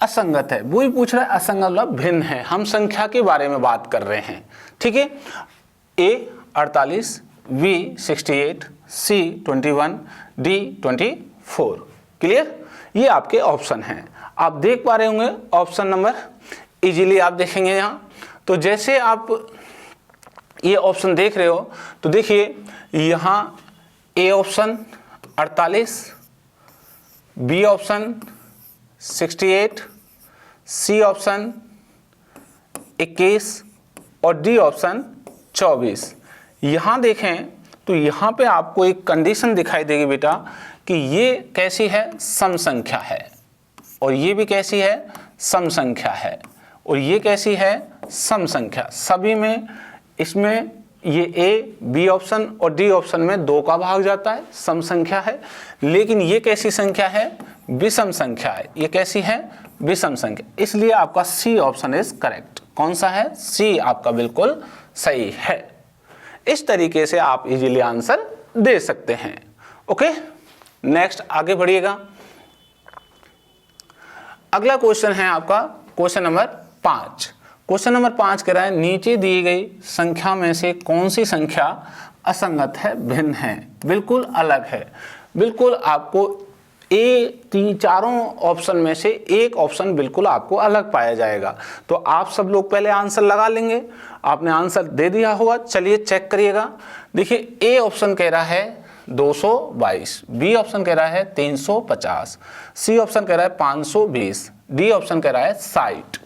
असंगत है? वो ही पूछ रहा है, असंगत मतलब भिन्न है। हम संख्या के बारे में बात कर रहे हैं। ठीक है, ए 48, बी 68, सी 21, डी 24। क्लियर? ये आपके ऑप्शन हैं, आप देख पा रहे होंगे। ऑप्शन नंबर इजीली आप देखेंगे यहाँ। तो जैसे आप ये ऑप्शन देख रहे हो तो देखिए यहाँ A option 48, B option 68, C option 21 और डी ऑप्शन 24। यहाँ देखें तो यहाँ पे आपको एक कंडीशन दिखाई देगी बेटा कि ये कैसी है? सम संख्या है, और ये भी कैसी है? सम संख्या है, और ये कैसी है? सम संख्या। सभी में इसमें ये ए, बी ऑप्शन और डी ऑप्शन में 2 का भाग जाता है, सम संख्या है। लेकिन ये कैसी संख्या है? विषम संख्या है। ये कैसी है? विषम संख्या। इसलिए आपका सी ऑप्शन इज करेक्ट। कौन सा है? सी आपका बिल्कुल सही है। इस तरीके से आप इजीली आंसर दे सकते हैं। ओके, नेक्स्ट आगे बढ़िएगा। अगला क्वेश्चन है आपका क्वेश्चन नंबर 5। क्वेश्चन नंबर 5 कह रहा है, नीचे दी गई संख्या में से कौन सी संख्या असंगत है, भिन्न है, बिल्कुल अलग है? बिल्कुल आपको चारों ऑप्शन में से एक ऑप्शन बिल्कुल आपको अलग पाया जाएगा। तो आप सब लोग पहले आंसर लगा लेंगे। आपने आंसर दे दिया होगा, चलिए चेक करिएगा। देखिए ए ऑप्शन कह रहा है 222, बी ऑप्शन कह रहा है 350, सी ऑप्शन कह रहा है 520, डी ऑप्शन कह रहा है 60।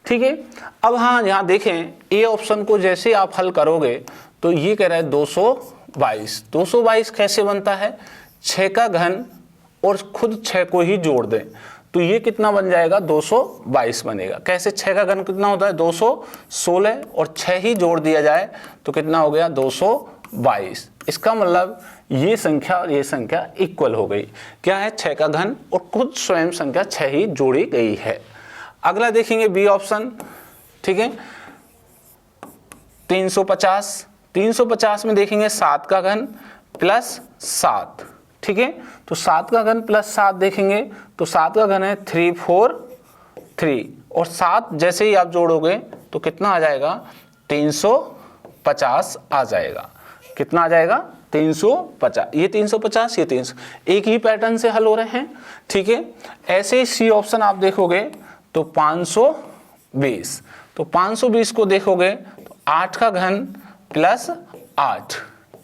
ठीक है, अब हाँ यहाँ देखें ए ऑप्शन को जैसे आप हल करोगे तो ये कह रहा है 222। 222 कैसे बनता है? 6 का घन और खुद 6 को ही जोड़ दें तो ये कितना बन जाएगा? 222 बनेगा। कैसे? 6 का घन कितना होता है? 216, और 6 ही जोड़ दिया जाए तो कितना हो गया? 222। इसका मतलब ये संख्या और ये संख्या इक्वल हो गई। क्या है? 6 का घन और खुद स्वयं संख्या 6 ही जोड़ी गई है। अगला देखेंगे बी ऑप्शन। ठीक है, 350। 350 में देखेंगे 7 का घन प्लस 7। ठीक है, तो 7 का घन प्लस 7 देखेंगे तो 7 का घन है 343, और 7 जैसे ही आप जोड़ोगे तो कितना आ जाएगा? 350 आ जाएगा। कितना आ जाएगा? 350। ये 350, ये 300, एक ही पैटर्न से हल हो रहे हैं। ठीक है, ऐसे ही सी ऑप्शन आप देखोगे तो 520। तो 520 को देखोगे तो 8 का घन प्लस 8।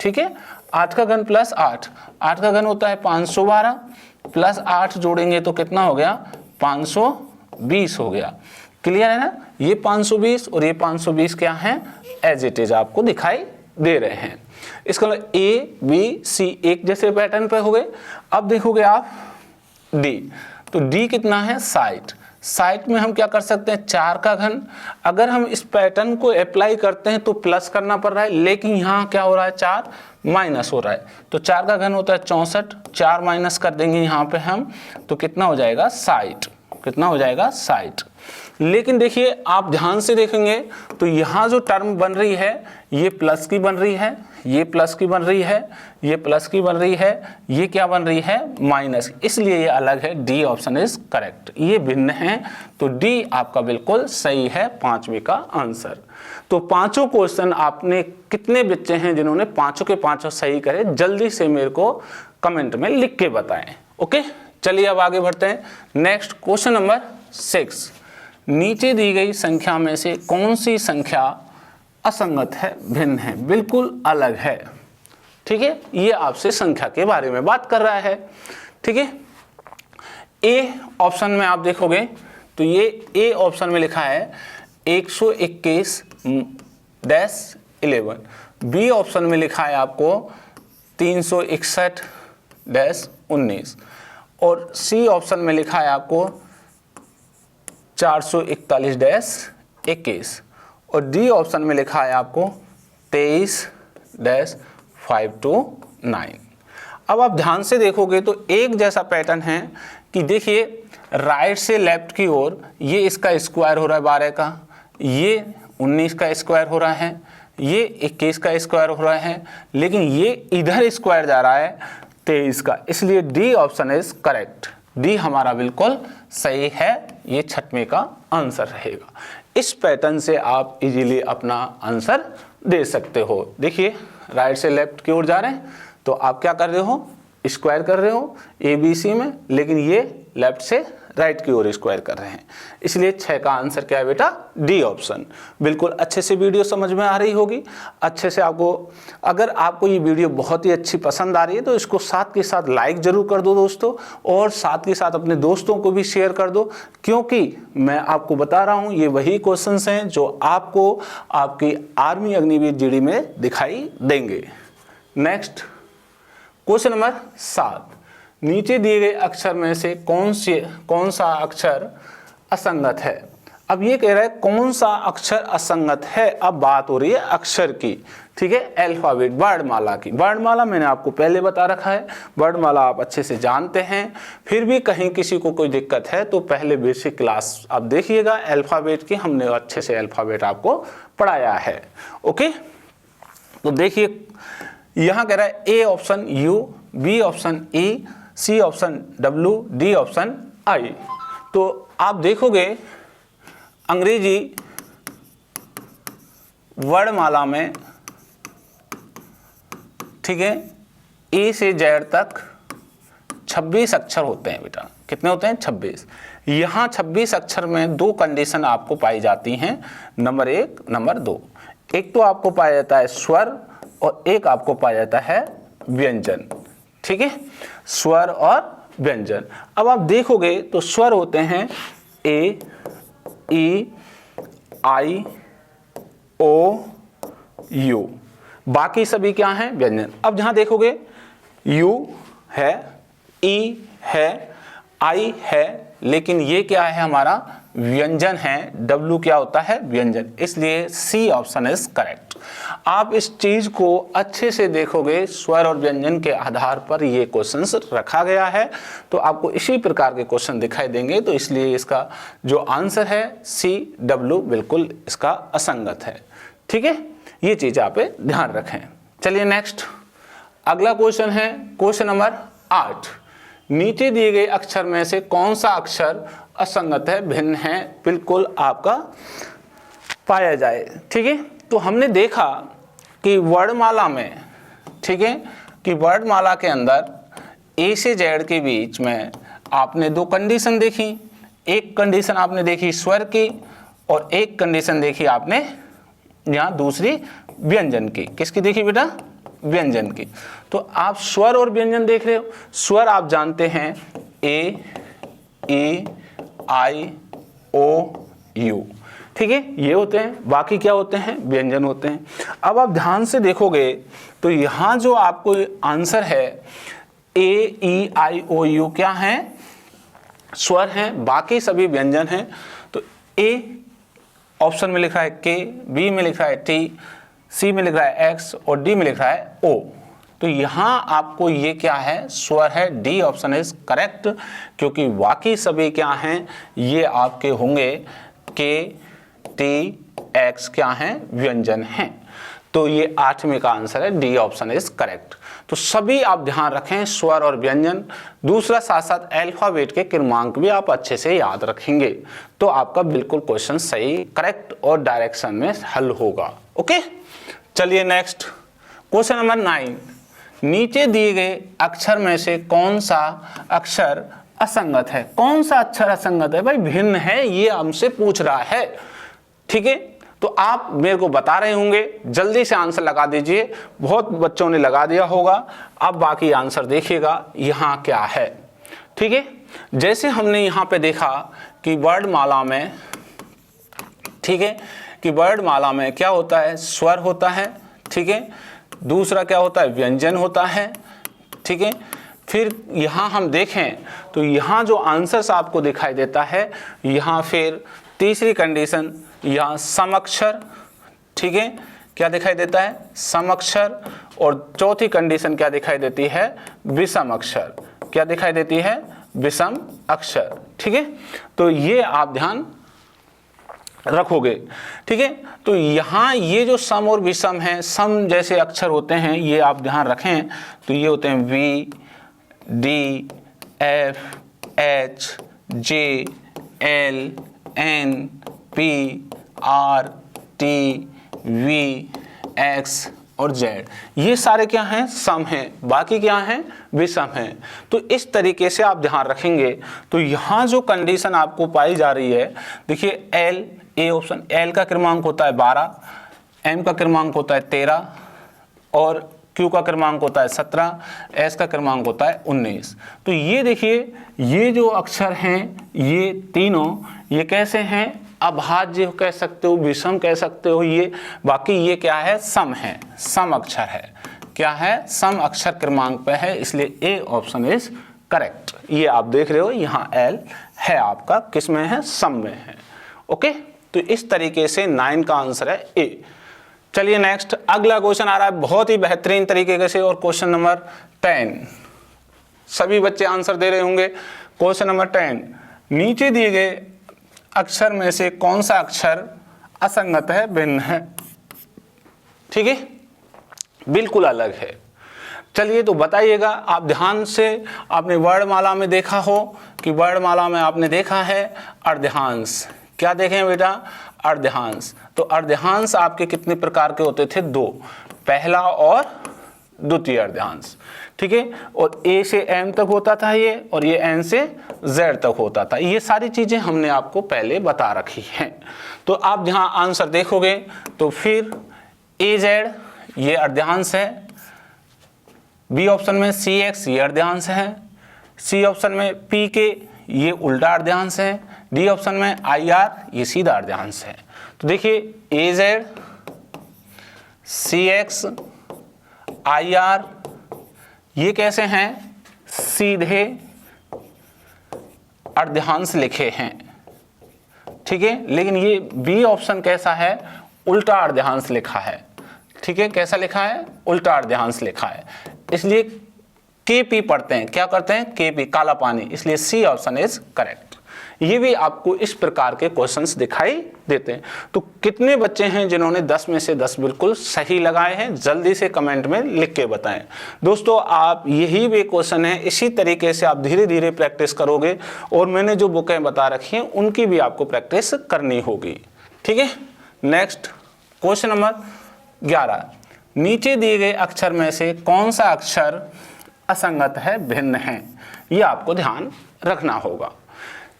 ठीक है, 8 का घन प्लस 8, 8 का घन होता है 512, प्लस 8 जोड़ेंगे तो कितना हो गया? 520 हो गया। क्लियर है ना? ये 520 और ये 520 क्या है? एज इट इज आपको दिखाई दे रहे हैं। इसका मतलब ए, बी, सी एक जैसे पैटर्न पे हो गए। अब देखोगे आप डी, तो डी कितना है? 60। 60 में हम क्या कर सकते हैं? 4 का घन। अगर हम इस पैटर्न को अप्लाई करते हैं तो प्लस करना पड़ रहा है, लेकिन यहाँ क्या हो रहा है? 4 माइनस हो रहा है। तो 4 का घन होता है 64, 4 माइनस कर देंगे यहाँ पे हम तो कितना हो जाएगा? 60। कितना हो जाएगा? 60। लेकिन देखिए आप ध्यान से देखेंगे तो यहाँ जो टर्म बन रही है ये प्लस की बन रही है, ये प्लस की बन रही है, ये प्लस की बन रही है, ये क्या बन रही है? माइनस। इसलिए ये अलग है। D option is correct. ये भिन्न है तो डी आपका बिल्कुल सही है, 5वीं का आंसर। तो पांचों क्वेश्चन आपने कितने बच्चे हैं जिन्होंने पांचों के पांचों सही करे? जल्दी से मेरे को कमेंट में लिख के बताएं। ओके, चलिए अब आगे बढ़ते हैं। नेक्स्ट क्वेश्चन नंबर 6, नीचे दी गई संख्या में से कौन सी संख्या असंगत है, भिन्न है, बिल्कुल अलग है? ठीक है, ये आपसे संख्या के बारे में बात कर रहा है। ठीक है, ए ऑप्शन में आप देखोगे तो ये ए ऑप्शन में लिखा है 121-11, बी ऑप्शन में लिखा है आपको 361-19 और सी ऑप्शन में लिखा है आपको 441-21 और डी ऑप्शन में लिखा है आपको 23-529। अब आप ध्यान से देखोगे तो एक जैसा पैटर्न है कि देखिए राइट से लेफ्ट की ओर ये इसका स्क्वायर हो रहा है 12 का, ये 19 का स्क्वायर हो रहा है, ये 21 का स्क्वायर हो रहा है, लेकिन ये इधर स्क्वायर जा रहा है 23 का, इसलिए D option is correct. D हमारा बिल्कुल सही है, ये छठवें का आंसर रहेगा। इस पैटर्न से आप इजीली अपना आंसर दे सकते हो। देखिए राइट से लेफ्ट की ओर जा रहे हैं तो आप क्या कर रहे हो, स्क्वायर कर रहे हो ए बी सी में, लेकिन ये लेफ्ट से राइट की ओर स्क्वायर कर रहे हैं, इसलिए 6 का आंसर क्या है बेटा, डी ऑप्शन। बिल्कुल अच्छे से वीडियो समझ में आ रही होगी, अच्छे से आपको, अगर आपको ये वीडियो बहुत ही अच्छी पसंद आ रही है तो इसको साथ के साथ लाइक जरूर कर दो दोस्तों, और साथ के साथ अपने दोस्तों को भी शेयर कर दो, क्योंकि मैं आपको बता रहा हूँ ये वही क्वेश्चंस हैं जो आपको आपकी आर्मी अग्निवीर जीडी में दिखाई देंगे। नेक्स्ट क्वेश्चन नंबर 7, नीचे दिए गए अक्षर में से कौन सा अक्षर असंगत है। अब ये कह रहा है कौन सा अक्षर असंगत है, अब बात हो रही है अक्षर की। ठीक है, अल्फाबेट वर्णमाला की। वर्णमाला मैंने आपको पहले बता रखा है, वर्णमाला आप अच्छे से जानते हैं, फिर भी कहीं किसी को कोई दिक्कत है तो पहले बेसिक क्लास आप देखिएगा अल्फाबेट की, हमने अच्छे से अल्फाबेट आपको पढ़ाया है। ओके, तो देखिए यहाँ कह रहा है A option U, B option E, C option W, D option I. तो आप देखोगे अंग्रेजी वर्णमाला में, ठीक है, ए से जेड तक 26 अक्षर होते हैं बेटा। कितने होते हैं, 26। यहाँ 26 अक्षर में 2 कंडीशन आपको पाई जाती हैं, नंबर 1, नंबर 2। एक तो आपको पाया जाता है स्वर और एक आपको पाया जाता है व्यंजन। ठीक है, स्वर और व्यंजन। अब आप देखोगे तो स्वर होते हैं ए, ई, आई, ओ, यू, बाकी सभी क्या हैं, व्यंजन। अब जहां देखोगे यू है, ई है, आई है, लेकिन ये क्या है हमारा व्यंजन है, डब्ल्यू क्या होता है, व्यंजन, इसलिए सी ऑप्शन इज करेक्ट। आप इस चीज को अच्छे से देखोगे, स्वर और व्यंजन के आधार पर ये क्वेश्चंस रखा गया है, तो आपको इसी प्रकार के क्वेश्चन दिखाई देंगे, तो इसलिए इसका जो आंसर है सी डब्ल्यू बिल्कुल इसका असंगत है। ठीक है, ये चीज आप ध्यान रखें। चलिए नेक्स्ट अगला क्वेश्चन है क्वेश्चन नंबर 8, नीचे दिए गए अक्षर में से कौन सा अक्षर असंगत है, भिन्न है, बिल्कुल आपका पाया जाए। ठीक है, तो हमने देखा कि वर्णमाला में, ठीक है, कि वर्णमाला के अंदर ए से जेड के बीच में आपने 2 कंडीशन देखी। एक कंडीशन आपने देखी स्वर की और एक कंडीशन देखी आपने यहाँ दूसरी व्यंजन की। किसकी देखी बेटा, व्यंजन की। तो आप स्वर और व्यंजन देख रहे हो। स्वर आप जानते हैं ए, ई, आई, ओ, यू, ठीक है, ये होते हैं। बाकी क्या होते हैं, व्यंजन होते हैं। अब आप ध्यान से देखोगे तो यहां जो आपको आंसर है ए, ई, आई, ओ, यू क्या है, स्वर हैं, बाकी सभी व्यंजन हैं। तो ए ऑप्शन में लिख रहा है के, बी में लिख रहा है टी, सी में लिख रहा है एक्स और डी में लिख रहा है ओ। तो यहाँ आपको ये क्या है, स्वर है, डी ऑप्शन इज करेक्ट, क्योंकि बाकी सभी क्या हैं, ये आपके होंगे के, टी, एक्स क्या हैं, व्यंजन हैं। तो ये 8वें का आंसर है, डी ऑप्शन इज करेक्ट। तो सभी आप ध्यान रखें, स्वर और व्यंजन। दूसरा साथ साथ अल्फाबेट के क्रमांक भी आप अच्छे से याद रखेंगे, तो आपका बिल्कुल क्वेश्चन सही, करेक्ट और डायरेक्शन में हल होगा। ओके, चलिए नेक्स्ट क्वेश्चन नंबर 9, नीचे दिए गए अक्षर में से कौन सा अक्षर असंगत है। कौन सा अक्षर असंगत है भाई, भिन्न है, ये हमसे पूछ रहा है। ठीक है, तो आप मेरे को बता रहे होंगे, जल्दी से आंसर लगा दीजिए। बहुत बच्चों ने लगा दिया होगा। अब बाकी आंसर देखिएगा यहाँ क्या है। ठीक है, जैसे हमने यहाँ पे देखा कि वर्णमाला में, ठीक है, कि वर्णमाला में क्या होता है, स्वर होता है। ठीक है, दूसरा क्या होता है, व्यंजन होता है। ठीक है, फिर यहाँ हम देखें तो यहाँ जो आंसर्स आपको दिखाई देता है, यहाँ फिर तीसरी कंडीशन यहाँ समअक्षर। ठीक है, क्या दिखाई देता है, समअक्षर। और चौथी कंडीशन क्या दिखाई देती है, विषम अक्षर। क्या दिखाई देती है, विषम अक्षर। ठीक है, तो ये आप ध्यान रखोगे। ठीक है, तो यहाँ ये जो सम और विषम है, सम जैसे अक्षर होते हैं ये आप ध्यान रखें, तो ये होते हैं V, D, F, H, J, L, N, P, R, T, V, X और जेड। ये सारे क्या हैं, सम हैं। बाकी क्या हैं, विषम हैं। तो इस तरीके से आप ध्यान रखेंगे। तो यहाँ जो कंडीशन आपको पाई जा रही है, देखिए एल, ए ऑप्शन, एल का क्रमांक होता है 12, एम का क्रमांक होता है 13 और क्यू का क्रमांक होता है 17, एस का क्रमांक होता है 19। तो ये देखिए, ये जो अक्षर हैं ये तीनों, ये कैसे हैं, अभाज्य कह सकते हो, विषम कह सकते हो ये। बाकी ये क्या है, सम है, सम अक्षर है। क्या है, सम अक्षर क्रमांक पे है, इसलिए ए ऑप्शन इज करेक्ट। ये आप देख रहे हो यहाँ एल है आपका किस में है, सम में है। ओके, तो इस तरीके से 9 का आंसर है ए। चलिए नेक्स्ट, अगला क्वेश्चन आ रहा है बहुत ही बेहतरीन तरीके से, और क्वेश्चन नंबर 10। सभी बच्चे आंसर दे रहे होंगे। क्वेश्चन नंबर 10, नीचे दिए गए अक्षर में से कौन सा अक्षर असंगत है, भिन्न है। ठीक है, बिल्कुल अलग है। चलिए तो बताइएगा। आप ध्यान से, आपने वर्णमाला में देखा हो कि वर्णमाला में आपने देखा है अर्धयांश। क्या देखें बेटा, अर्धयांश। तो अर्धयांश आपके कितने प्रकार के होते थे, 2, पहला और द्वितीय अर्धयांश। ठीक है, और ए से एम तक होता था ये, और ये एन से जेड तक होता था। ये सारी चीजें हमने आपको पहले बता रखी हैं। तो आप जहां आंसर देखोगे तो फिर ए जेड ये अर्धयांश है, बी ऑप्शन में सी एक्स ये अर्धयांश है, सी ऑप्शन में पी के ये उल्टा अर्धयांश है, डी ऑप्शन में आई आर ये सीधा अर्धयांश है। तो देखिए A Z, C X, I R ये कैसे हैं, सीधे अर्धयांश लिखे हैं। ठीक है, लेकिन ये बी ऑप्शन कैसा है, उल्टा अर्धयांश लिखा है। ठीक है, कैसा लिखा है, उल्टा अर्धयांश लिखा है। इसलिए केपी पढ़ते हैं, क्या करते हैं, केपी, काला पानी। इसलिए सी ऑप्शन इज करेक्ट। ये भी आपको इस प्रकार के क्वेश्चंस दिखाई देते हैं। तो कितने बच्चे हैं जिन्होंने 10 में से 10 बिल्कुल सही लगाए हैं, जल्दी से कमेंट में लिख के बताएं। दोस्तों आप यही वे क्वेश्चन है, इसी तरीके से आप धीरे धीरे प्रैक्टिस करोगे, और मैंने जो बुकें बता रखी हैं उनकी भी आपको प्रैक्टिस करनी होगी। ठीक है, नेक्स्ट क्वेश्चन नंबर 11, नीचे दिए गए अक्षर में से कौन सा अक्षर असंगत है, भिन्न है, ये आपको ध्यान रखना होगा।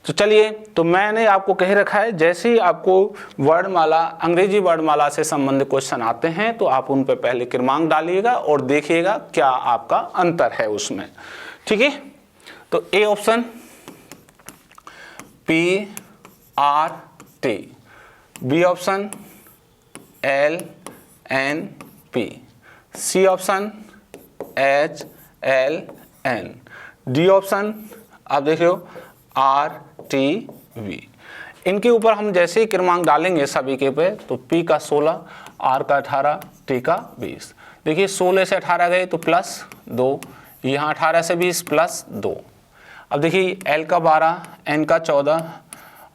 तो चलिए, तो मैंने आपको कह रखा है, जैसे ही आपको वर्णमाला, अंग्रेजी वर्णमाला से संबंधित क्वेश्चन आते हैं तो आप उन पर पहले क्रमांक डालिएगा और देखिएगा क्या आपका अंतर है उसमें। ठीक है, तो A option P R T, B option L N P, C option H L N, D option आप देख रहे हो आर टी वी। इनके ऊपर हम जैसे ही क्रमांक डालेंगे सभी के पे, तो पी का 16, आर का 18, टी का 20। देखिए 16 से 18 गए तो +2, यहाँ 18 से 20 +2। अब देखिए एल का 12, एन का 14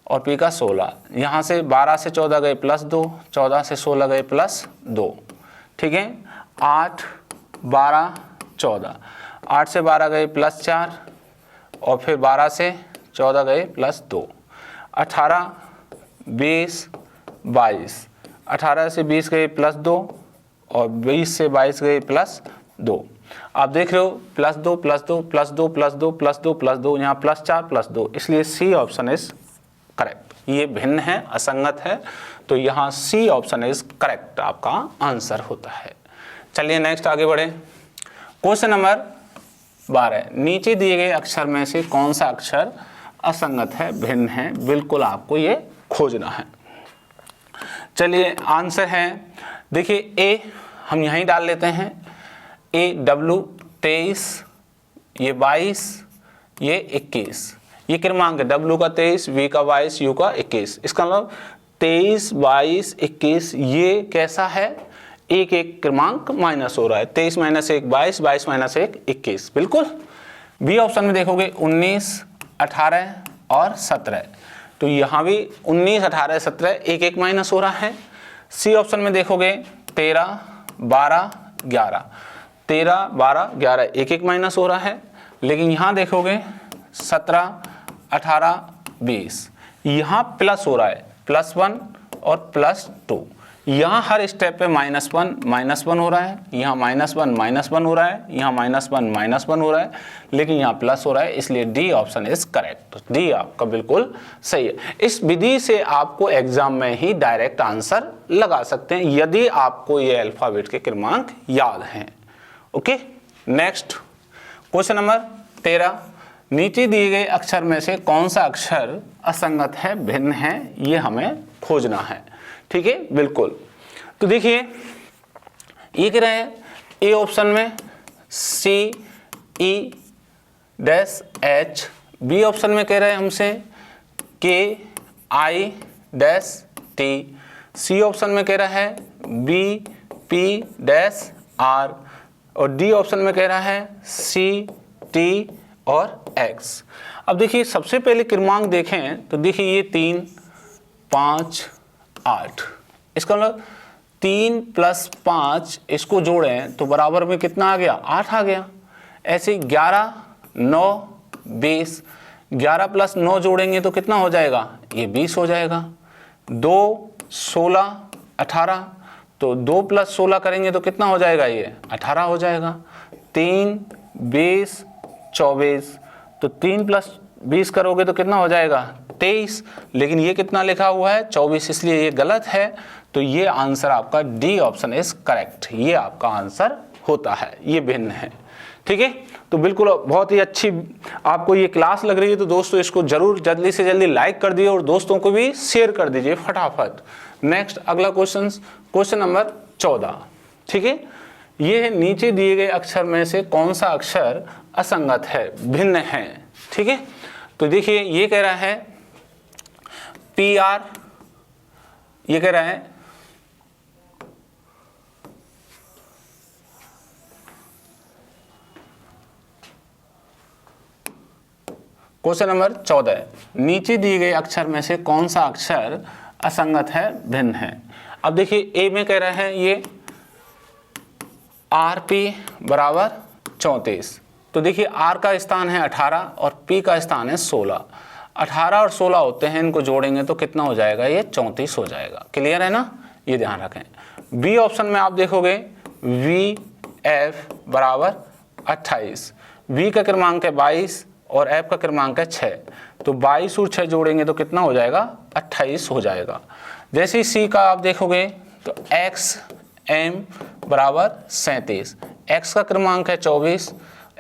और पी का 16। यहाँ से 12 से 14 गए +2, 14 से 16 गए +2। ठीक है, 8, 12, 14, 8 से 12 गए +4 और फिर 12 से 14 गए +2, 18, 20, 22, 18 से 20 गए +2 और 20 से 22 गए +2। आप देख रहे हो +2 +2 +2 +2 +2 +2, यहाँ +4 +2, इसलिए सी ऑप्शन इज करेक्ट। ये भिन्न है, असंगत है। तो यहाँ सी ऑप्शन इज करेक्ट आपका आंसर होता है। चलिए नेक्स्ट आगे बढ़े। क्वेश्चन नंबर 12, नीचे दिए गए अक्षर में से कौन सा अक्षर असंगत है, भिन्न है, बिल्कुल आपको ये खोजना है। चलिए आंसर है, देखिए ए हम यहीं डाल लेते हैं, ए डब्लू 23, ये 22, ये 21, ये क्रमांक है, डब्लू का 23, वी का 22, यू का 21। इसका मतलब 23, 22, 21 ये कैसा है, एक एक क्रमांक माइनस हो रहा है, 23 माइनस 1 22, 22 माइनस 1 21, बिल्कुल। बी ऑप्शन में देखोगे 19, 18 और 17, तो यहाँ भी 19, 18, 17 एक एक माइनस हो रहा है। सी ऑप्शन में देखोगे 13, 12, 11, 13, 12, 11 एक एक माइनस हो रहा है। लेकिन यहाँ देखोगे 17, 18, 20 यहाँ प्लस हो रहा है, +1 और +2। यहाँ हर स्टेप पे -1 हो रहा है, यहाँ -1 हो रहा है, यहाँ -1 हो रहा है, लेकिन यहाँ प्लस हो रहा है, इसलिए D option is correct. D आपका बिल्कुल सही है। इस विधि से आपको एग्जाम में ही डायरेक्ट आंसर लगा सकते हैं यदि आपको ये अल्फाबेट के क्रमांक याद हैं। ओके, नेक्स्ट क्वेश्चन नंबर 13, नीचे दिए गए अक्षर में से कौन सा अक्षर असंगत है, भिन्न है, ये हमें खोजना है। ठीक है, बिल्कुल। तो देखिए ये कह रहे हैं ए ऑप्शन में C E dash H, B option में कह रहे हैं हमसे K I dash T, C option में कह रहा है B P डैश R, और डी ऑप्शन में कह रहा है C T और X। अब देखिए सबसे पहले क्रमांक देखें तो देखिए ये 3, 5, 8, इसका मतलब 3 + 5 इसको जोड़ें तो बराबर में कितना आ गया, 8 आ गया। ऐसे 11, 9, 20, 11 + 9 जोड़ेंगे तो कितना हो जाएगा, ये 20 हो जाएगा। 2, 16, 18, तो 2 + 16 करेंगे तो कितना हो जाएगा, ये 18 हो जाएगा। 3, 20, 24, तो 3 + 20 करोगे तो कितना हो जाएगा, 23, लेकिन ये कितना लिखा हुआ है 24, इसलिए ये गलत है। तो ये आंसर आपका डी ऑप्शन इज करेक्ट, ये आपका आंसर होता है, ये भिन्न है। ठीक है, तो बिल्कुल बहुत ही अच्छी आपको ये क्लास लग रही है, तो दोस्तों इसको जरूर जल्दी से जल्दी लाइक कर दिए और दोस्तों को भी शेयर कर दीजिए फटाफट। नेक्स्ट अगला क्वेश्चन नंबर 14। ठीक है, ये है नीचे दिए गए अक्षर में से कौन सा अक्षर असंगत है, भिन्न है। ठीक है, तो देखिए ये कह रहा है PR, ये कह रहा है क्वेश्चन नंबर 14, नीचे दिए गए अक्षर में से कौन सा अक्षर असंगत है, भिन्न है। अब देखिए ए में कह रहा है ये RP बराबर 34, तो देखिए R का स्थान है 18 और P का स्थान है 16। 18 और 16 होते हैं, इनको जोड़ेंगे तो कितना हो जाएगा, ये 34 हो जाएगा। क्लियर है ना, ये ध्यान रखें। बी ऑप्शन में आप देखोगे VF बराबर 28, V का क्रमांक है 22 और F का क्रमांक है 6, तो 22 और 6 जोड़ेंगे तो कितना हो जाएगा, 28 हो जाएगा। जैसे ही C का आप देखोगे तो XM बराबर 37, X का क्रमांक है 24,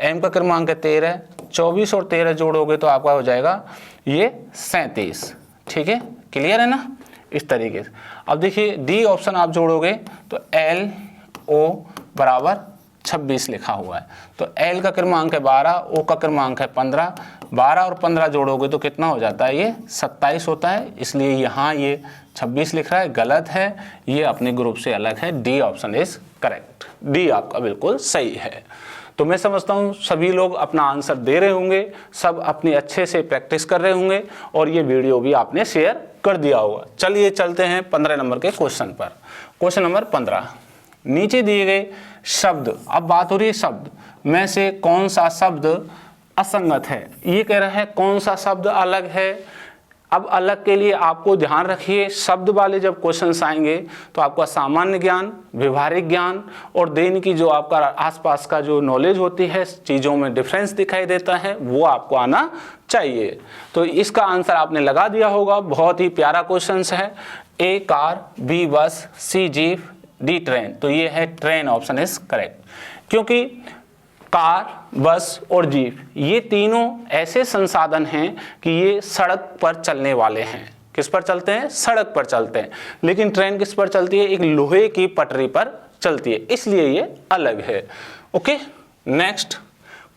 M का क्रमांक है 13, 24 और 13 जोड़ोगे तो आपका हो जाएगा ये 37। ठीक है, क्लियर है ना, इस तरीके से। अब देखिए डी ऑप्शन आप जोड़ोगे तो LO बराबर 26 लिखा हुआ है, तो L का क्रमांक है 12, O का क्रमांक है 15, 12 और 15 जोड़ोगे तो कितना हो जाता है, ये 27 होता है, इसलिए यहाँ ये 26 लिख रहा है, गलत है, ये अपने ग्रुप से अलग है। D option is correct, D आपका बिल्कुल सही है। तो मैं समझता हूँ सभी लोग अपना आंसर दे रहे होंगे, सब अपनी अच्छे से प्रैक्टिस कर रहे होंगे और ये वीडियो भी आपने शेयर कर दिया होगा। चलिए चलते हैं 15 नंबर के क्वेश्चन पर। क्वेश्चन नंबर 15, नीचे दिए गए शब्द, अब बात हो रही है शब्द में से कौन सा शब्द असंगत है। ये कह रहा है कौन सा शब्द अलग है, अब अलग के लिए आपको ध्यान रखिए, शब्द वाले जब क्वेश्चंस आएंगे तो आपका सामान्य ज्ञान, व्यवहारिक ज्ञान और देन की जो आपका आसपास का जो नॉलेज होती है, चीज़ों में डिफरेंस दिखाई देता है, वो आपको आना चाहिए। तो इसका आंसर आपने लगा दिया होगा। बहुत ही प्यारा क्वेश्चन है। ए कार, बी बस, सी जीप, डी ट्रेन। तो ये है ट्रेन, ऑप्शन इज करेक्ट। क्योंकि कार, बस और जीप ये तीनों ऐसे संसाधन हैं कि ये सड़क पर चलने वाले हैं। किस पर चलते हैं? सड़क पर चलते हैं। लेकिन ट्रेन किस पर चलती है? एक लोहे की पटरी पर चलती है, इसलिए ये अलग है। Okay, next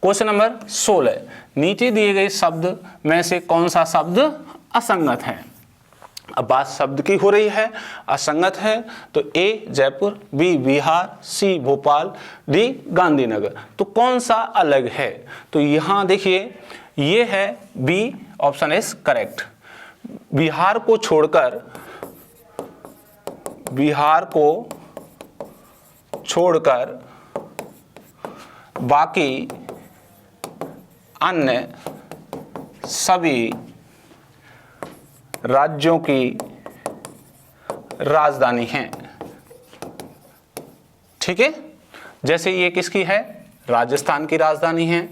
question number 16। नीचे दिए गए शब्द में से कौन सा शब्द असंगत है? अब बात शब्द की हो रही है, असंगत है। तो ए जयपुर, बी बिहार, सी भोपाल, डी गांधीनगर। तो कौन सा अलग है? तो यहां देखिए, ये है B, option is correct. Bihar को छोड़कर बाकी अन्य सभी राज्यों की राजधानी है। ठीक है, जैसे ये किसकी है? राजस्थान की राजधानी है।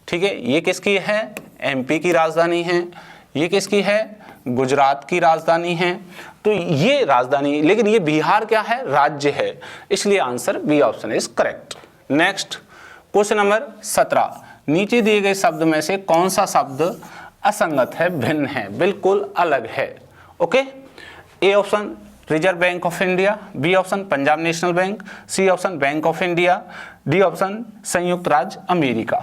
ठीक है, ये किसकी है? एमपी की राजधानी है। ये किसकी है? गुजरात की राजधानी है। तो ये राजधानी, लेकिन ये बिहार क्या है? राज्य है, इसलिए answer B, option is correct. Next question number 17। नीचे दिए गए शब्द में से कौन सा शब्द असंगत है, भिन्न है, बिल्कुल अलग है? ओके, A option Reserve Bank of India, B option Punjab National Bank, C option Bank of India, D option संयुक्त राज्य अमेरिका।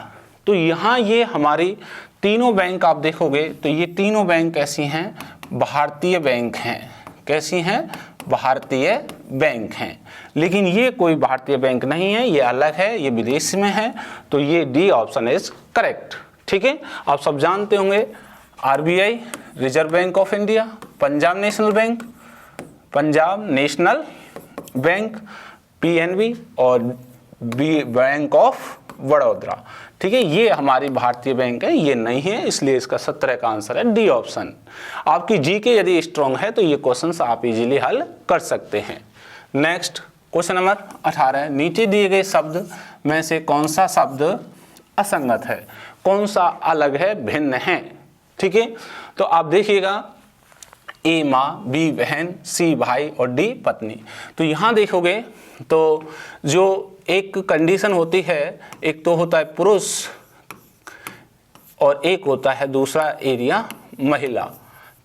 तो यहाँ ये हमारी तीनों बैंक आप देखोगे तो ये तीनों बैंक कैसी हैं? भारतीय बैंक हैं। कैसी हैं? भारतीय बैंक हैं। लेकिन ये कोई भारतीय बैंक नहीं है, ये अलग है, ये विदेश में है। तो ये डी ऑप्शन इज करेक्ट। ठीक है, आप सब जानते होंगे RBI, reserve Bank of India, Punjab National bank, PNB और बी बैंक ऑफ बड़ौदा। ठीक है, ये हमारी भारतीय बैंक है, ये नहीं है, इसलिए इसका 17 का आंसर है डी ऑप्शन। आपकी जीके यदि स्ट्रांग है तो ये क्वेश्चंस आप इजीली हल कर सकते हैं। Next question number 18। नीचे दिए गए शब्द में से कौन सा शब्द असंगत है, कौन सा अलग है, भिन्न है? ठीक है, तो आप देखिएगा, ए माँ, बी बहन, सी भाई और डी पत्नी। तो यहाँ देखोगे तो जो एक कंडीशन होती है, एक तो होता है पुरुष और एक होता है दूसरा एरिया महिला।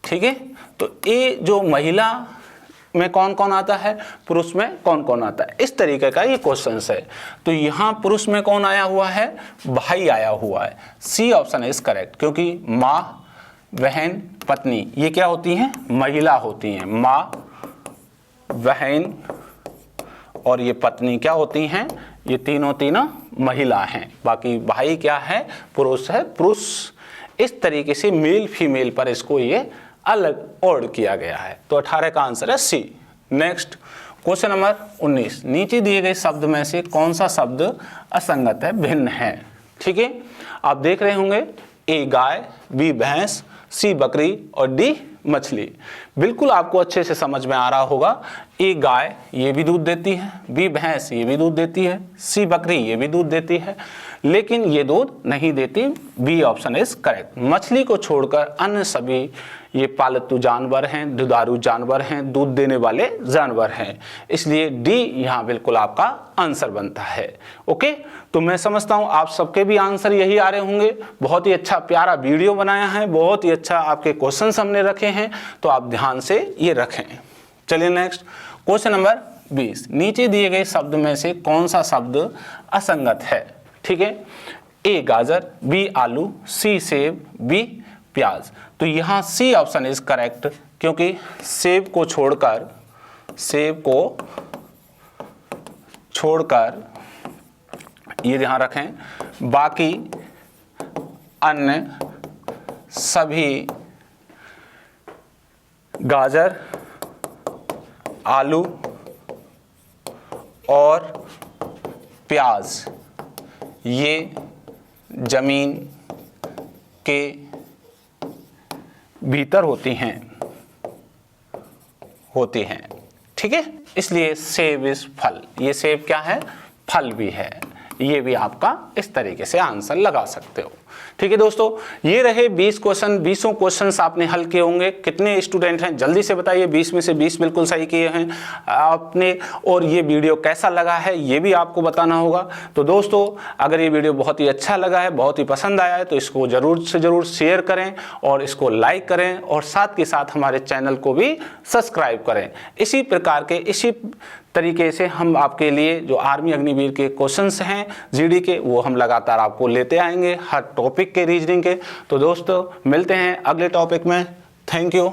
ठीक है, तो ए जो महिला में कौन कौन आता है, पुरुष में कौन कौन आता है, इस तरीके का ये क्वेश्चन है। तो यहाँ पुरुष में कौन आया हुआ है? भाई आया हुआ है। सी ऑप्शन इज करेक्ट, क्योंकि माँ, बहन, पत्नी ये क्या होती हैं? महिला होती हैं। माँ, बहन और ये पत्नी क्या होती हैं? ये तीनों महिला हैं। बाकी भाई क्या है? पुरुष है। पुरुष इस तरीके से मेल फीमेल पर इसको ये अलग ऑर्डर किया गया है। तो 18 का आंसर है सी। Next question number 19। नीचे दिए गए शब्द में से कौन सा शब्द असंगत है, भिन्न है? ठीक है, आप देख रहे होंगे, ए गाय, बी भैंस, सी बकरी और डी मछली। बिल्कुल आपको अच्छे से समझ में आ रहा होगा। ए गाय ये भी दूध देती है, बी भैंस ये भी दूध देती है, सी बकरी ये भी दूध देती है, लेकिन ये दूध नहीं देती। B option is correct. मछली को छोड़कर अन्य सभी ये पालतू जानवर हैं, दुधारू जानवर हैं, दूध देने वाले जानवर हैं, इसलिए डी यहाँ बिल्कुल आपका आंसर बनता है। ओके, तो मैं समझता हूँ आप सबके भी आंसर यही आ रहे होंगे। बहुत ही अच्छा प्यारा वीडियो बनाया है, बहुत ही अच्छा आपके क्वेश्चन हमने रखे हैं, तो आप ध्यान से ये रखें। चलिए नेक्स्ट क्वेश्चन नंबर 20। नीचे दिए गए शब्द में से कौन सा शब्द असंगत है? ठीक है, ए गाजर, बी आलू, सी सेब, बी प्याज। तो यहाँ सी ऑप्शन इज करेक्ट, क्योंकि सेब को छोड़कर ये ध्यान रखें, बाकी अन्य सभी गाजर, आलू और प्याज ये जमीन के भीतर होती हैं। ठीक है, इसलिए सेब इज फल। ये सेब क्या है? फल भी है। ये भी आपका इस तरीके से आंसर लगा सकते हो। ठीक है दोस्तों, ये रहे 20 क्वेश्चन। 20 क्वेश्चंस आपने हल किए होंगे। कितने स्टूडेंट हैं जल्दी से बताइए? 20 में से 20 बिल्कुल सही किए हैं आपने। और ये वीडियो कैसा लगा है ये भी आपको बताना होगा। तो दोस्तों, अगर ये वीडियो बहुत ही अच्छा लगा है, बहुत ही पसंद आया है, तो इसको ज़रूर से ज़रूर शेयर करें और इसको लाइक करें और साथ के साथ हमारे चैनल को भी सब्सक्राइब करें। इसी प्रकार के इसी तरीके से हम आपके लिए जो आर्मी अग्निवीर के क्वेश्चंस हैं जीडी के, वो हम लगातार आपको लेते आएंगे हर टॉपिक के रीजनिंग के। तो दोस्तों, मिलते हैं अगले टॉपिक में। Thank you.